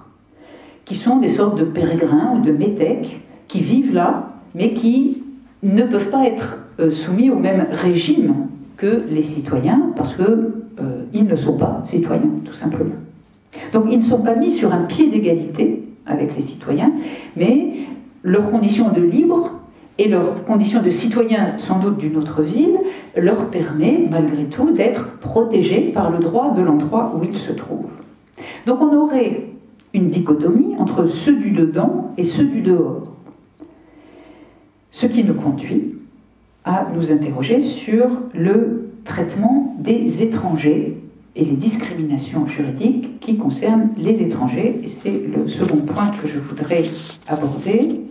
qui sont des sortes de pérégrins ou de métèques qui vivent là, mais qui ne peuvent pas être soumis au même régime que les citoyens, parce qu'ils ne sont pas citoyens, tout simplement. Donc ils ne sont pas mis sur un pied d'égalité avec les citoyens, mais leurs conditions de libre et leurs conditions de citoyens, sans doute d'une autre ville, leur permet malgré tout d'être protégés par le droit de l'endroit où ils se trouvent. Donc on aurait une dichotomie entre ceux du dedans et ceux du dehors. Ce qui nous conduit à nous interroger sur le traitement des étrangers et les discriminations juridiques qui concernent les étrangers. Et c'est le second point que je voudrais aborder,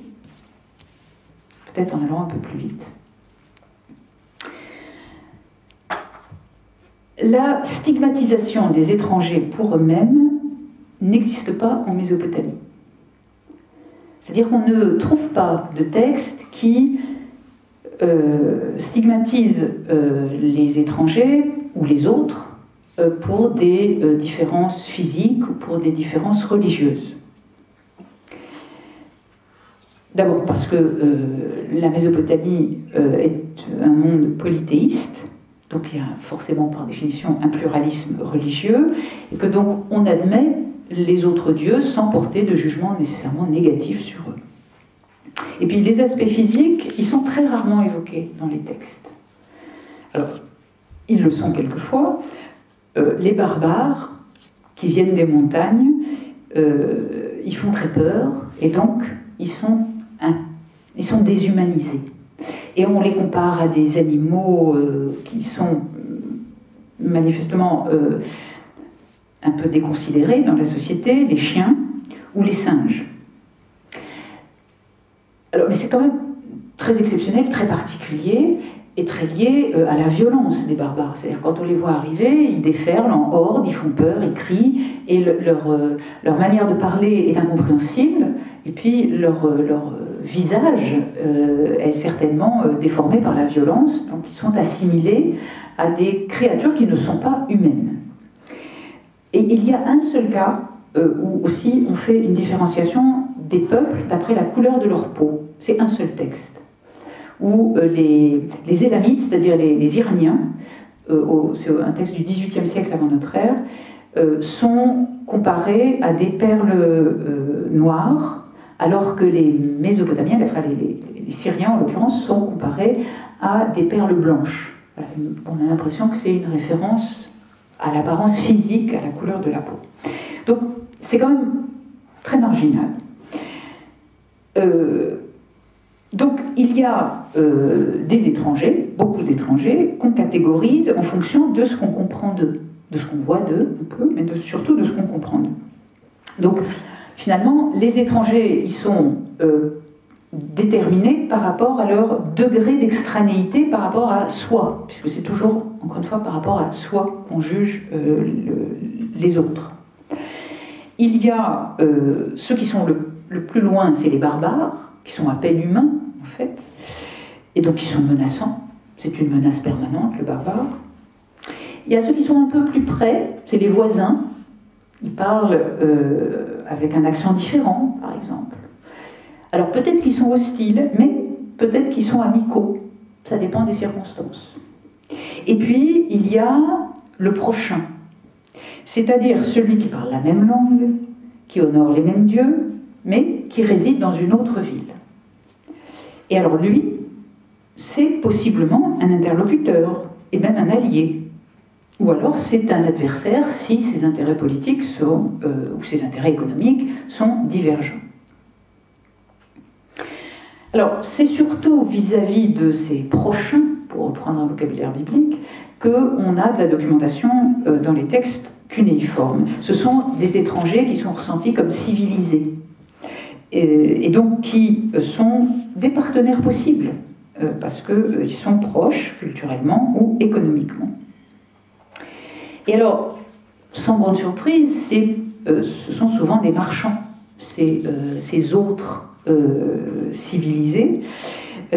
peut-être en allant un peu plus vite. La stigmatisation des étrangers pour eux-mêmes n'existe pas en Mésopotamie. C'est-à-dire qu'on ne trouve pas de texte qui stigmatise les étrangers ou les autres pour des différences physiques ou pour des différences religieuses. D'abord parce que la Mésopotamie est un monde polythéiste, donc il y a forcément par définition un pluralisme religieux, et que donc on admet les autres dieux sans porter de jugement nécessairement négatif sur eux. Et puis les aspects physiques, ils sont très rarement évoqués dans les textes. Alors, ils le sont quelquefois. Les barbares qui viennent des montagnes, ils font très peur, et donc ils sont déshumanisés. Et on les compare à des animaux qui sont manifestement un peu déconsidérés dans la société, les chiens ou les singes. Alors, mais c'est quand même très exceptionnel, très particulier, et très lié à la violence des barbares. C'est-à-dire quand on les voit arriver, ils déferlent en horde, ils font peur, ils crient, et leur manière de parler est incompréhensible, et puis leur visage est certainement déformé par la violence, donc ils sont assimilés à des créatures qui ne sont pas humaines. Et il y a un seul cas où aussi on fait une différenciation des peuples d'après la couleur de leur peau. C'est un seul texte, où les Élamites, c'est-à-dire les Iraniens, c'est un texte du XVIIIe siècle avant notre ère, sont comparés à des perles noires, alors que les Mésopotamiens, enfin les Syriens en l'occurrence, sont comparés à des perles blanches. Voilà, on a l'impression que c'est une référence à l'apparence physique, à la couleur de la peau. Donc c'est quand même très marginal. Donc il y a des étrangers, beaucoup d'étrangers, qu'on catégorise en fonction de ce qu'on comprend d'eux, de ce qu'on voit d'eux un peu, mais surtout de ce qu'on comprend d'eux. Donc finalement, les étrangers, ils sont déterminés par rapport à leur degré d'extranéité par rapport à soi, puisque c'est toujours, encore une fois, par rapport à soi qu'on juge les autres. Il y a ceux qui sont le plus loin, c'est les barbares, qui sont à peine humains, en fait, et donc qui sont menaçants. C'est une menace permanente, le barbare. Il y a ceux qui sont un peu plus près, c'est les voisins. Ils parlent avec un accent différent, par exemple. Alors peut-être qu'ils sont hostiles, mais peut-être qu'ils sont amicaux. Ça dépend des circonstances. Et puis, il y a le prochain, c'est-à-dire celui qui parle la même langue, qui honore les mêmes dieux, mais qui réside dans une autre ville. Et alors lui, c'est possiblement un interlocuteur, et même un allié. Ou alors c'est un adversaire si ses intérêts politiques ou ses intérêts économiques sont divergents. Alors c'est surtout vis-à-vis de ces prochains, pour reprendre un vocabulaire biblique, qu'on a de la documentation dans les textes cunéiformes. Ce sont des étrangers qui sont ressentis comme civilisés, et donc qui sont des partenaires possibles, parce qu'ils sont proches culturellement ou économiquement. Et alors, sans grande surprise, ce sont souvent des marchands. ces autres civilisés,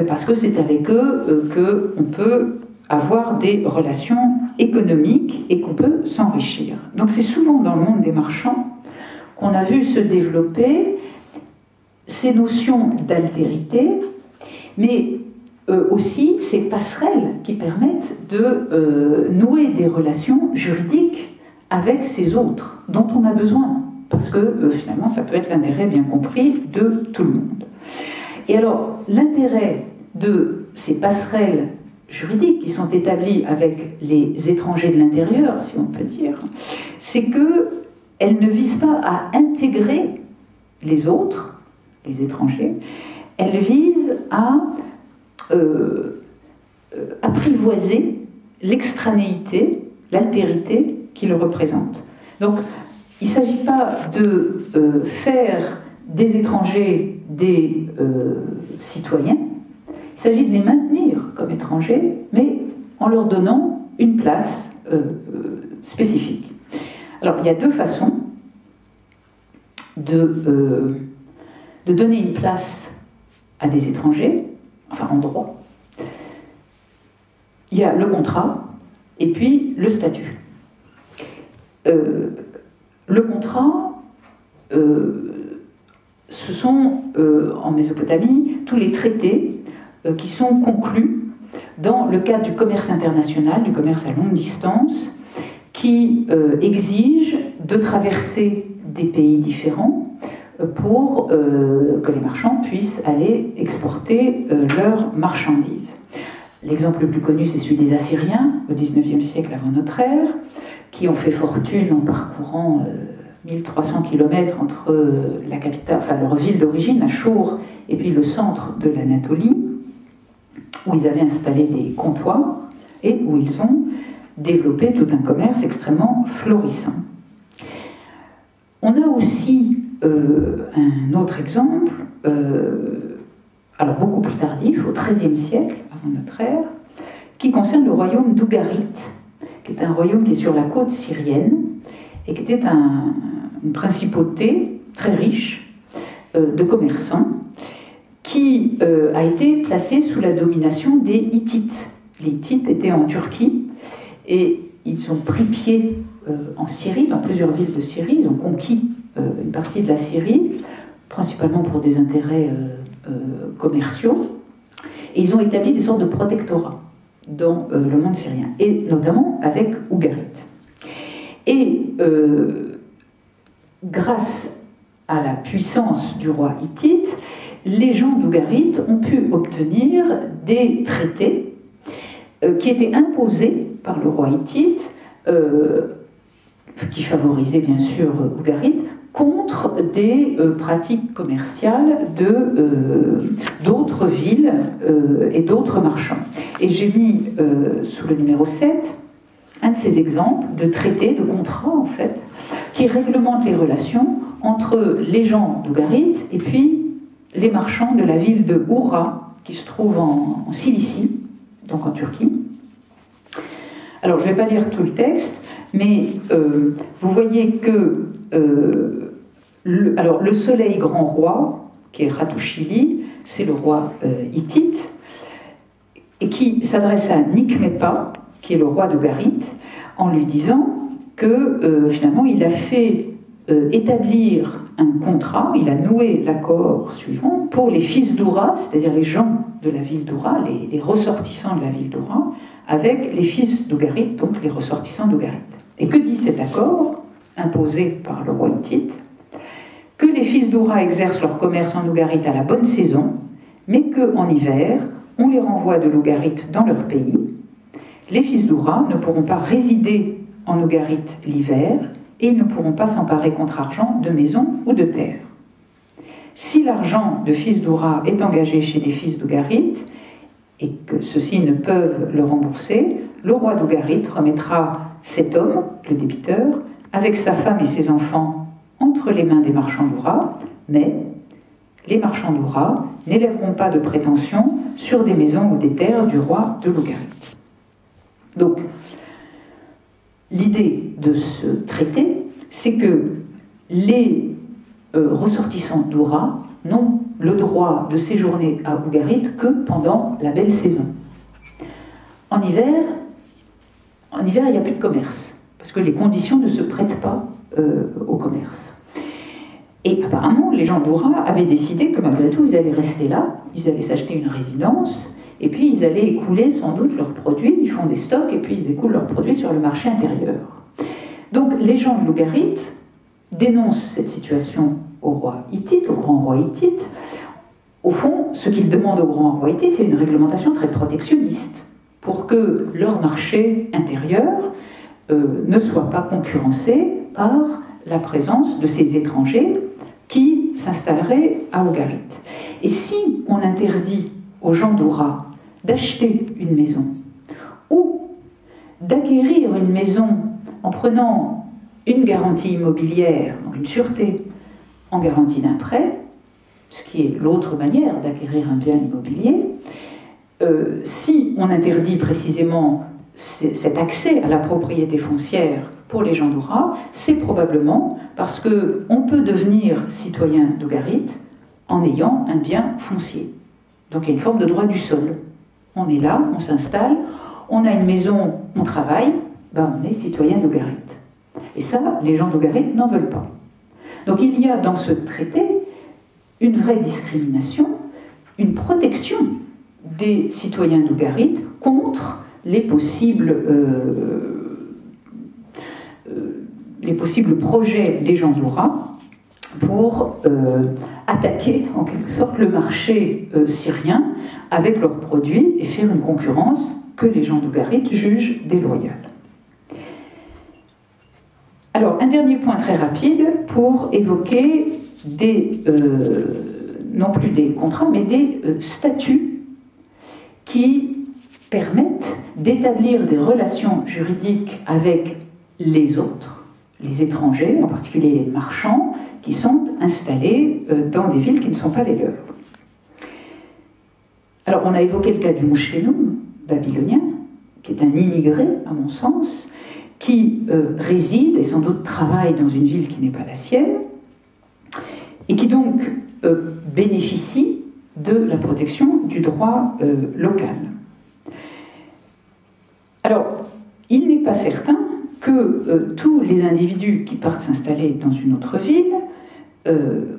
parce que c'est avec eux qu'on peut avoir des relations économiques et qu'on peut s'enrichir. Donc c'est souvent dans le monde des marchands qu'on a vu se développer ces notions d'altérité, mais aussi ces passerelles qui permettent de nouer des relations juridiques avec ces autres dont on a besoin, parce que finalement ça peut être l'intérêt bien compris de tout le monde. Et alors l'intérêt de ces passerelles juridiques qui sont établies avec les étrangers de l'intérieur, si on peut dire, c'est qu'elles ne visent pas à intégrer les autres, les étrangers, elles visent à apprivoiser l'extranéité, l'altérité qu'ils représentent. Donc, il ne s'agit pas de faire des étrangers des citoyens, il s'agit de les maintenir comme étrangers, mais en leur donnant une place spécifique. Alors, il y a deux façons de donner une place à des étrangers, enfin en droit. Il y a le contrat et puis le statut. Le contrat, ce sont en Mésopotamie tous les traités qui sont conclus dans le cadre du commerce international, du commerce à longue distance, qui exige de traverser des pays différents pour que les marchands puissent aller exporter leurs marchandises. L'exemple le plus connu, c'est celui des Assyriens, au XIXe siècle avant notre ère, qui ont fait fortune en parcourant 1300 km entre la capitale, enfin leur ville d'origine, Achour, et puis le centre de l'Anatolie, où ils avaient installé des comptoirs et où ils ont développé tout un commerce extrêmement florissant. On a aussi un autre exemple, alors beaucoup plus tardif, au XIIIe siècle avant notre ère, qui concerne le royaume d'Ougarit, qui est un royaume qui est sur la côte syrienne et qui était une principauté très riche de commerçants qui a été placée sous la domination des Hittites. Les Hittites étaient en Turquie et ils ont pris pied en Syrie, dans plusieurs villes de Syrie. Ils ont conquis une partie de la Syrie, principalement pour des intérêts commerciaux, et ils ont établi des sortes de protectorats dans le monde syrien, et notamment avec Ougarit. Et grâce à la puissance du roi hittite, les gens d'Ougarit ont pu obtenir des traités qui étaient imposés par le roi hittite, qui favorisaient bien sûr Ougarit, contre des pratiques commerciales d'autres villes et d'autres marchands. Et j'ai mis sous le numéro 7 un de ces exemples de traités, de contrats en fait, qui réglementent les relations entre les gens d'Ougarit et puis les marchands de la ville de Oura, qui se trouve en Cilicie, donc en Turquie. Alors je ne vais pas lire tout le texte, mais vous voyez que le soleil grand roi, qui est Hattushili, c'est le roi hittite, et qui s'adresse à Nikmepa, qui est le roi d'Ougarit, en lui disant que finalement il a fait établir un contrat, il a noué l'accord suivant pour les fils d'Oura, c'est-à-dire les gens de la ville d'Oura, les ressortissants de la ville d'Oura, avec les fils d'Ougarit, donc les ressortissants d'Ougarit. Et que dit cet accord, imposé par le roi hittite? Que les fils d'Oura exercent leur commerce en Ougarit à la bonne saison, mais qu'en hiver, on les renvoie de l'Ougarit dans leur pays. Les fils d'Oura ne pourront pas résider en Ougarit l'hiver, et ils ne pourront pas s'emparer contre argent de maisons ou de terres. Si l'argent de fils d'Oura est engagé chez des fils d'Ougarit, et que ceux-ci ne peuvent le rembourser, le roi d'Ougarit remettra cet homme, le débiteur, avec sa femme et ses enfants entre les mains des marchands d'Oura, mais les marchands d'Oura n'élèveront pas de prétention sur des maisons ou des terres du roi de l'Ougarit. Donc, l'idée de ce traité, c'est que les ressortissants d'Oura n'ont le droit de séjourner à Ougarit que pendant la belle saison. En hiver, il n'y a plus de commerce, parce que les conditions ne se prêtent pas au commerce. Et apparemment, les gens d'Oura avaient décidé que malgré tout, ils allaient rester là, ils allaient s'acheter une résidence, et puis ils allaient écouler sans doute leurs produits, ils font des stocks, et puis ils écoulent leurs produits sur le marché intérieur. Donc les gens de l'Ougarit dénoncent cette situation au roi hittite, au grand roi hittite. Au fond, ce qu'ils demandent au grand roi hittite, c'est une réglementation très protectionniste, pour que leur marché intérieur ne soit pas concurrencé par la présence de ces étrangers qui s'installeraient à Ougarit. Et si on interdit aux gens d'Oura d'acheter une maison ou d'acquérir une maison en prenant une garantie immobilière, donc une sûreté, en garantie d'un prêt, ce qui est l'autre manière d'acquérir un bien immobilier, si on interdit précisément cet accès à la propriété foncière pour les gens d'Oura, c'est probablement parce qu'on peut devenir citoyen d'Ougarit en ayant un bien foncier. Donc il y a une forme de droit du sol. On est là, on s'installe, on a une maison, on travaille, ben on est citoyen d'Ougarit. Et ça, les gens d'Ougarit n'en veulent pas. Donc il y a dans ce traité une vraie discrimination, une protection des citoyens d'Ougarit contre les possibles projets des gens d'Oura pour attaquer en quelque sorte le marché syrien avec leurs produits et faire une concurrence que les gens d'Ougarit jugent déloyale. Alors, un dernier point très rapide pour évoquer non plus des contrats, mais des statuts qui permettent d'établir des relations juridiques avec les autres, les étrangers, en particulier les marchands, qui sont installés dans des villes qui ne sont pas les leurs. Alors, on a évoqué le cas du Mouchkenoum babylonien, qui est un immigré, à mon sens, qui réside et sans doute travaille dans une ville qui n'est pas la sienne, et qui donc bénéficie de la protection du droit local. Alors, il n'est pas certain que tous les individus qui partent s'installer dans une autre ville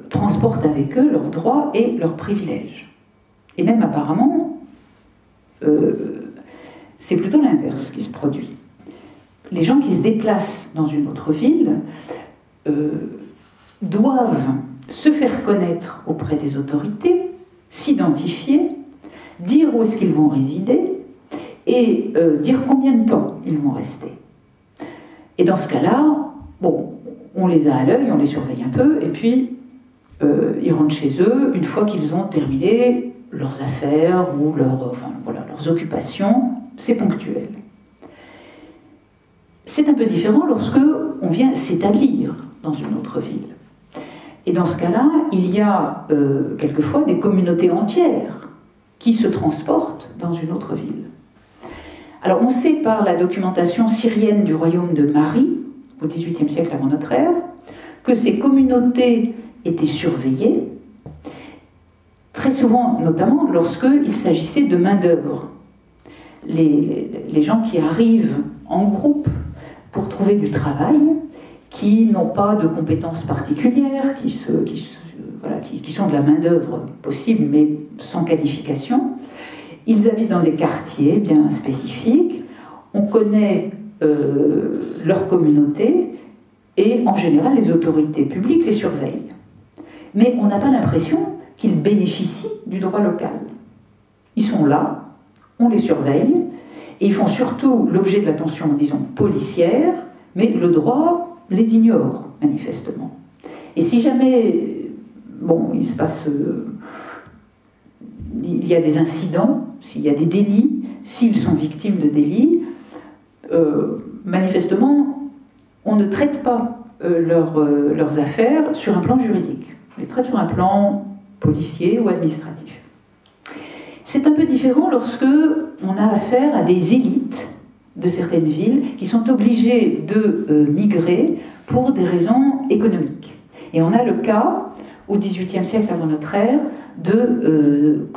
transportent avec eux leurs droits et leurs privilèges. Et même apparemment, c'est plutôt l'inverse qui se produit. Les gens qui se déplacent dans une autre ville doivent se faire connaître auprès des autorités, s'identifier, dire où est-ce qu'ils vont résider et dire combien de temps ils vont rester. Et dans ce cas-là, bon, on les a à l'œil, on les surveille un peu, et puis ils rentrent chez eux une fois qu'ils ont terminé leurs affaires ou leurs occupations, c'est ponctuel. C'est un peu différent lorsque on vient s'établir dans une autre ville. Et dans ce cas-là, il y a quelquefois des communautés entières qui se transportent dans une autre ville. Alors on sait par la documentation syrienne du royaume de Mari, au XVIIIe siècle avant notre ère, que ces communautés étaient surveillées, très souvent notamment lorsqu'il s'agissait de main-d'œuvre. Les gens qui arrivent en groupe pour trouver du travail, qui n'ont pas de compétences particulières, qui sont de la main-d'œuvre possible mais sans qualification. Ils habitent dans des quartiers bien spécifiques, on connaît leur communauté et en général les autorités publiques les surveillent. Mais on n'a pas l'impression qu'ils bénéficient du droit local. Ils sont là, on les surveille et ils font surtout l'objet de l'attention, disons, policière, mais le droit les ignore manifestement. Et si jamais, bon, il se passe... il y a des incidents, s'il y a des délits, s'ils sont victimes de délits, manifestement, on ne traite pas leurs affaires sur un plan juridique. On les traite sur un plan policier ou administratif. C'est un peu différent lorsque on a affaire à des élites de certaines villes qui sont obligées de migrer pour des raisons économiques. Et on a le cas, au XVIIIe siècle avant notre ère, de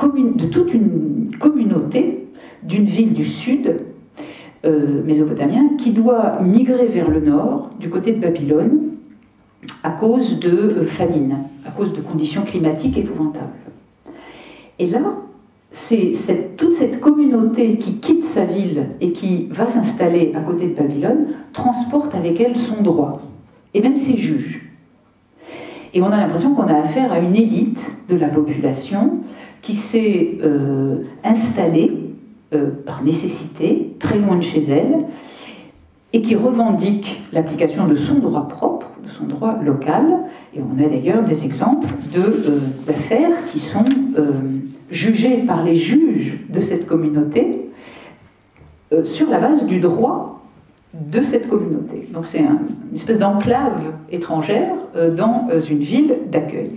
toute une communauté d'une ville du sud mésopotamien qui doit migrer vers le nord, du côté de Babylone, à cause de famine, à cause de conditions climatiques épouvantables. Et là, c'est toute cette communauté qui quitte sa ville et qui va s'installer à côté de Babylone transporte avec elle son droit, et même ses juges. Et on a l'impression qu'on a affaire à une élite de la population qui s'est installée par nécessité, très loin de chez elle, et qui revendique l'application de son droit propre, de son droit local. Et on a d'ailleurs des exemples d'affaires qui sont jugées par les juges de cette communauté sur la base du droit de cette communauté. Donc c'est une espèce d'enclave étrangère dans une ville d'accueil.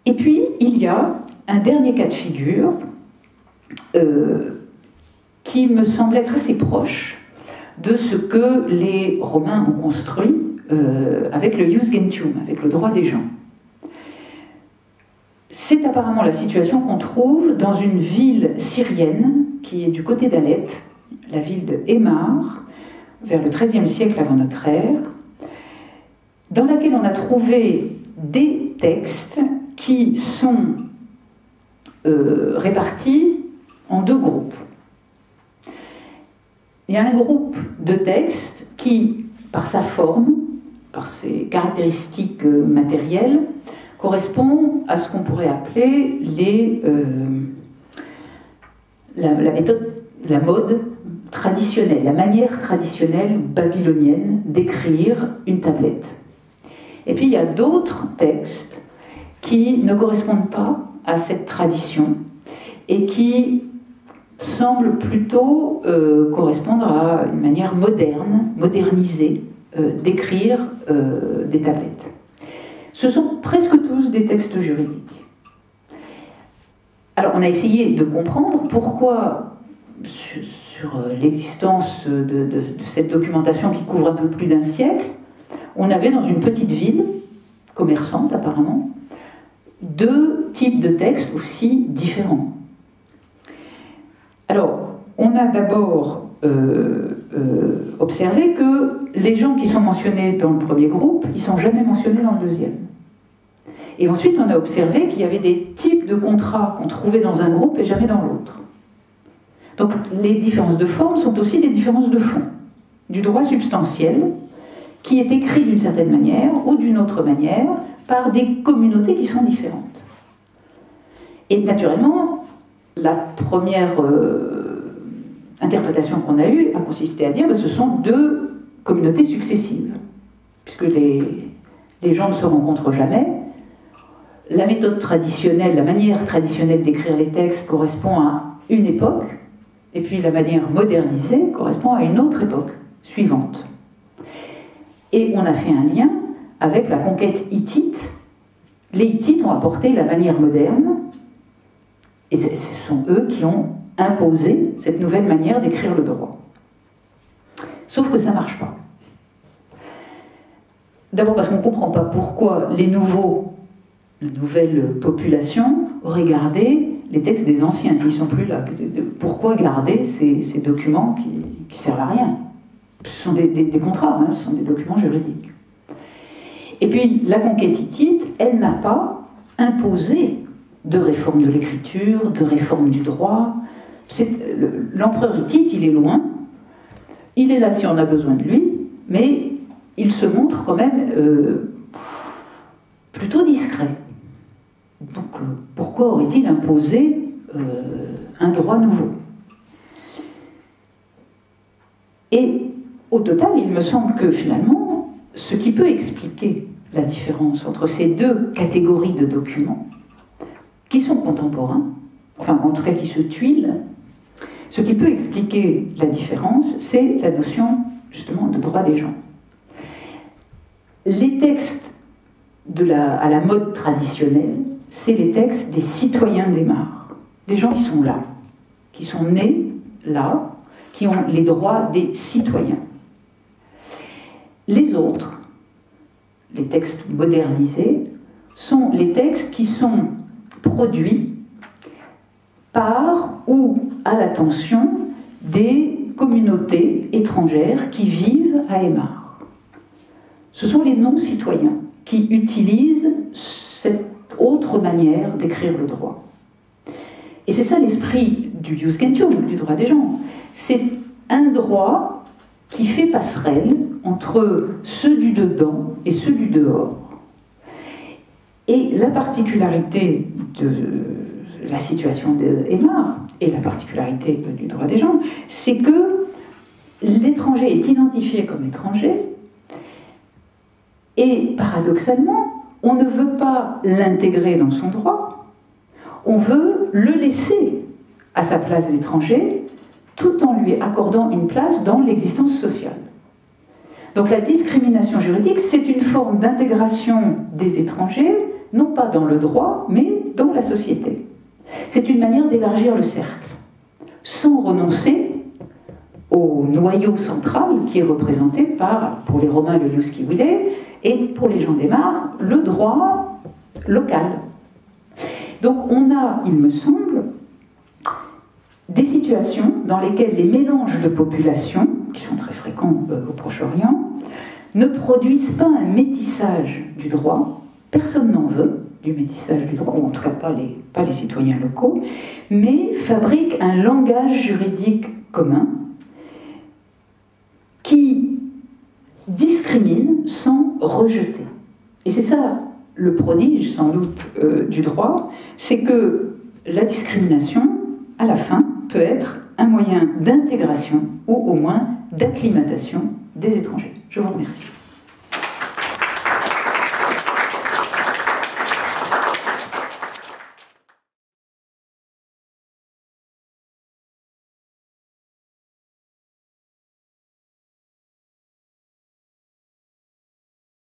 Et puis, il y a un dernier cas de figure qui me semble être assez proche de ce que les Romains ont construit avec le ius gentium, avec le droit des gens. C'est apparemment la situation qu'on trouve dans une ville syrienne qui est du côté d'Alep, la ville de Émar, vers le XIIIe siècle avant notre ère, dans laquelle on a trouvé des textes qui sont répartis en deux groupes. Il y a un groupe de textes qui, par sa forme, par ses caractéristiques matérielles, correspond à ce qu'on pourrait appeler la mode traditionnelle, la manière traditionnelle babylonienne d'écrire une tablette. Et puis il y a d'autres textes qui ne correspondent pas à cette tradition et qui semblent plutôt correspondre à une manière moderne, modernisée d'écrire des tablettes. Ce sont presque tous des textes juridiques. Alors on a essayé de comprendre pourquoi sur l'existence de cette documentation qui couvre un peu plus d'un siècle, on avait dans une petite ville, commerçante apparemment, deux types de textes aussi différents. Alors, on a d'abord observé que les gens qui sont mentionnés dans le premier groupe, ils ne sont jamais mentionnés dans le deuxième. Et ensuite, on a observé qu'il y avait des types de contrats qu'on trouvait dans un groupe et jamais dans l'autre. Donc, les différences de forme sont aussi des différences de fond, du droit substantiel, qui est écrit d'une certaine manière ou d'une autre manière par des communautés qui sont différentes. Et naturellement, la première interprétation qu'on a eue a consisté à dire que ce sont deux communautés successives, puisque les gens ne se rencontrent jamais. La méthode traditionnelle, la manière traditionnelle d'écrire les textes correspond à une époque, et puis la manière modernisée correspond à une autre époque suivante. Et on a fait un lien avec la conquête hittite. Les Hittites ont apporté la manière moderne, et ce sont eux qui ont imposé cette nouvelle manière d'écrire le droit. Sauf que ça ne marche pas. D'abord parce qu'on ne comprend pas pourquoi les nouvelles populations auraient gardé les textes des anciens, s'ils ne sont plus là. Pourquoi garder ces documents qui ne servent à rien? Ce sont des contrats, hein, ce sont des documents juridiques. Et puis, la conquête hittite, elle n'a pas imposé de réforme de l'écriture, de réforme du droit. L'empereur hittite, il est loin, il est là si on a besoin de lui, mais il se montre quand même plutôt discret. Donc, pourquoi aurait-il imposé un droit nouveau? Et au total, il me semble que finalement, ce qui peut expliquer la différence entre ces deux catégories de documents, qui sont contemporains, enfin en tout cas qui se tuilent, ce qui peut expliquer la différence, c'est la notion justement de droit des gens. Les textes à la mode traditionnelle, c'est les textes des citoyens d'Émar, des gens qui sont là, qui sont nés là, qui ont les droits des citoyens. Les autres, les textes modernisés, sont les textes qui sont produits par ou à l'attention des communautés étrangères qui vivent à Aymar. Ce sont les non-citoyens qui utilisent cette autre manière d'écrire le droit. Et c'est ça l'esprit du Jus Gentium, du droit des gens. C'est un droit qui fait passerelle entre ceux du dedans et ceux du dehors. Et la particularité de la situation de Aymar et la particularité du droit des gens, c'est que l'étranger est identifié comme étranger et paradoxalement, on ne veut pas l'intégrer dans son droit, on veut le laisser à sa place d'étranger tout en lui accordant une place dans l'existence sociale. Donc la discrimination juridique, c'est une forme d'intégration des étrangers, non pas dans le droit, mais dans la société. C'est une manière d'élargir le cercle, sans renoncer au noyau central qui est représenté par, pour les Romains, le ius qui vile, et pour les gens d'Aymar, le droit local. Donc on a, il me semble, des situations dans lesquelles les mélanges de populations, qui sont très fréquents au Proche-Orient, ne produisent pas un métissage du droit. Personne n'en veut du métissage du droit, ou en tout cas pas les citoyens locaux, mais fabriquent un langage juridique commun qui discrimine sans rejeter. Et c'est ça le prodige, sans doute, du droit, c'est que la discrimination, à la fin, peut être un moyen d'intégration ou au moins d'acclimatation des étrangers. Je vous remercie.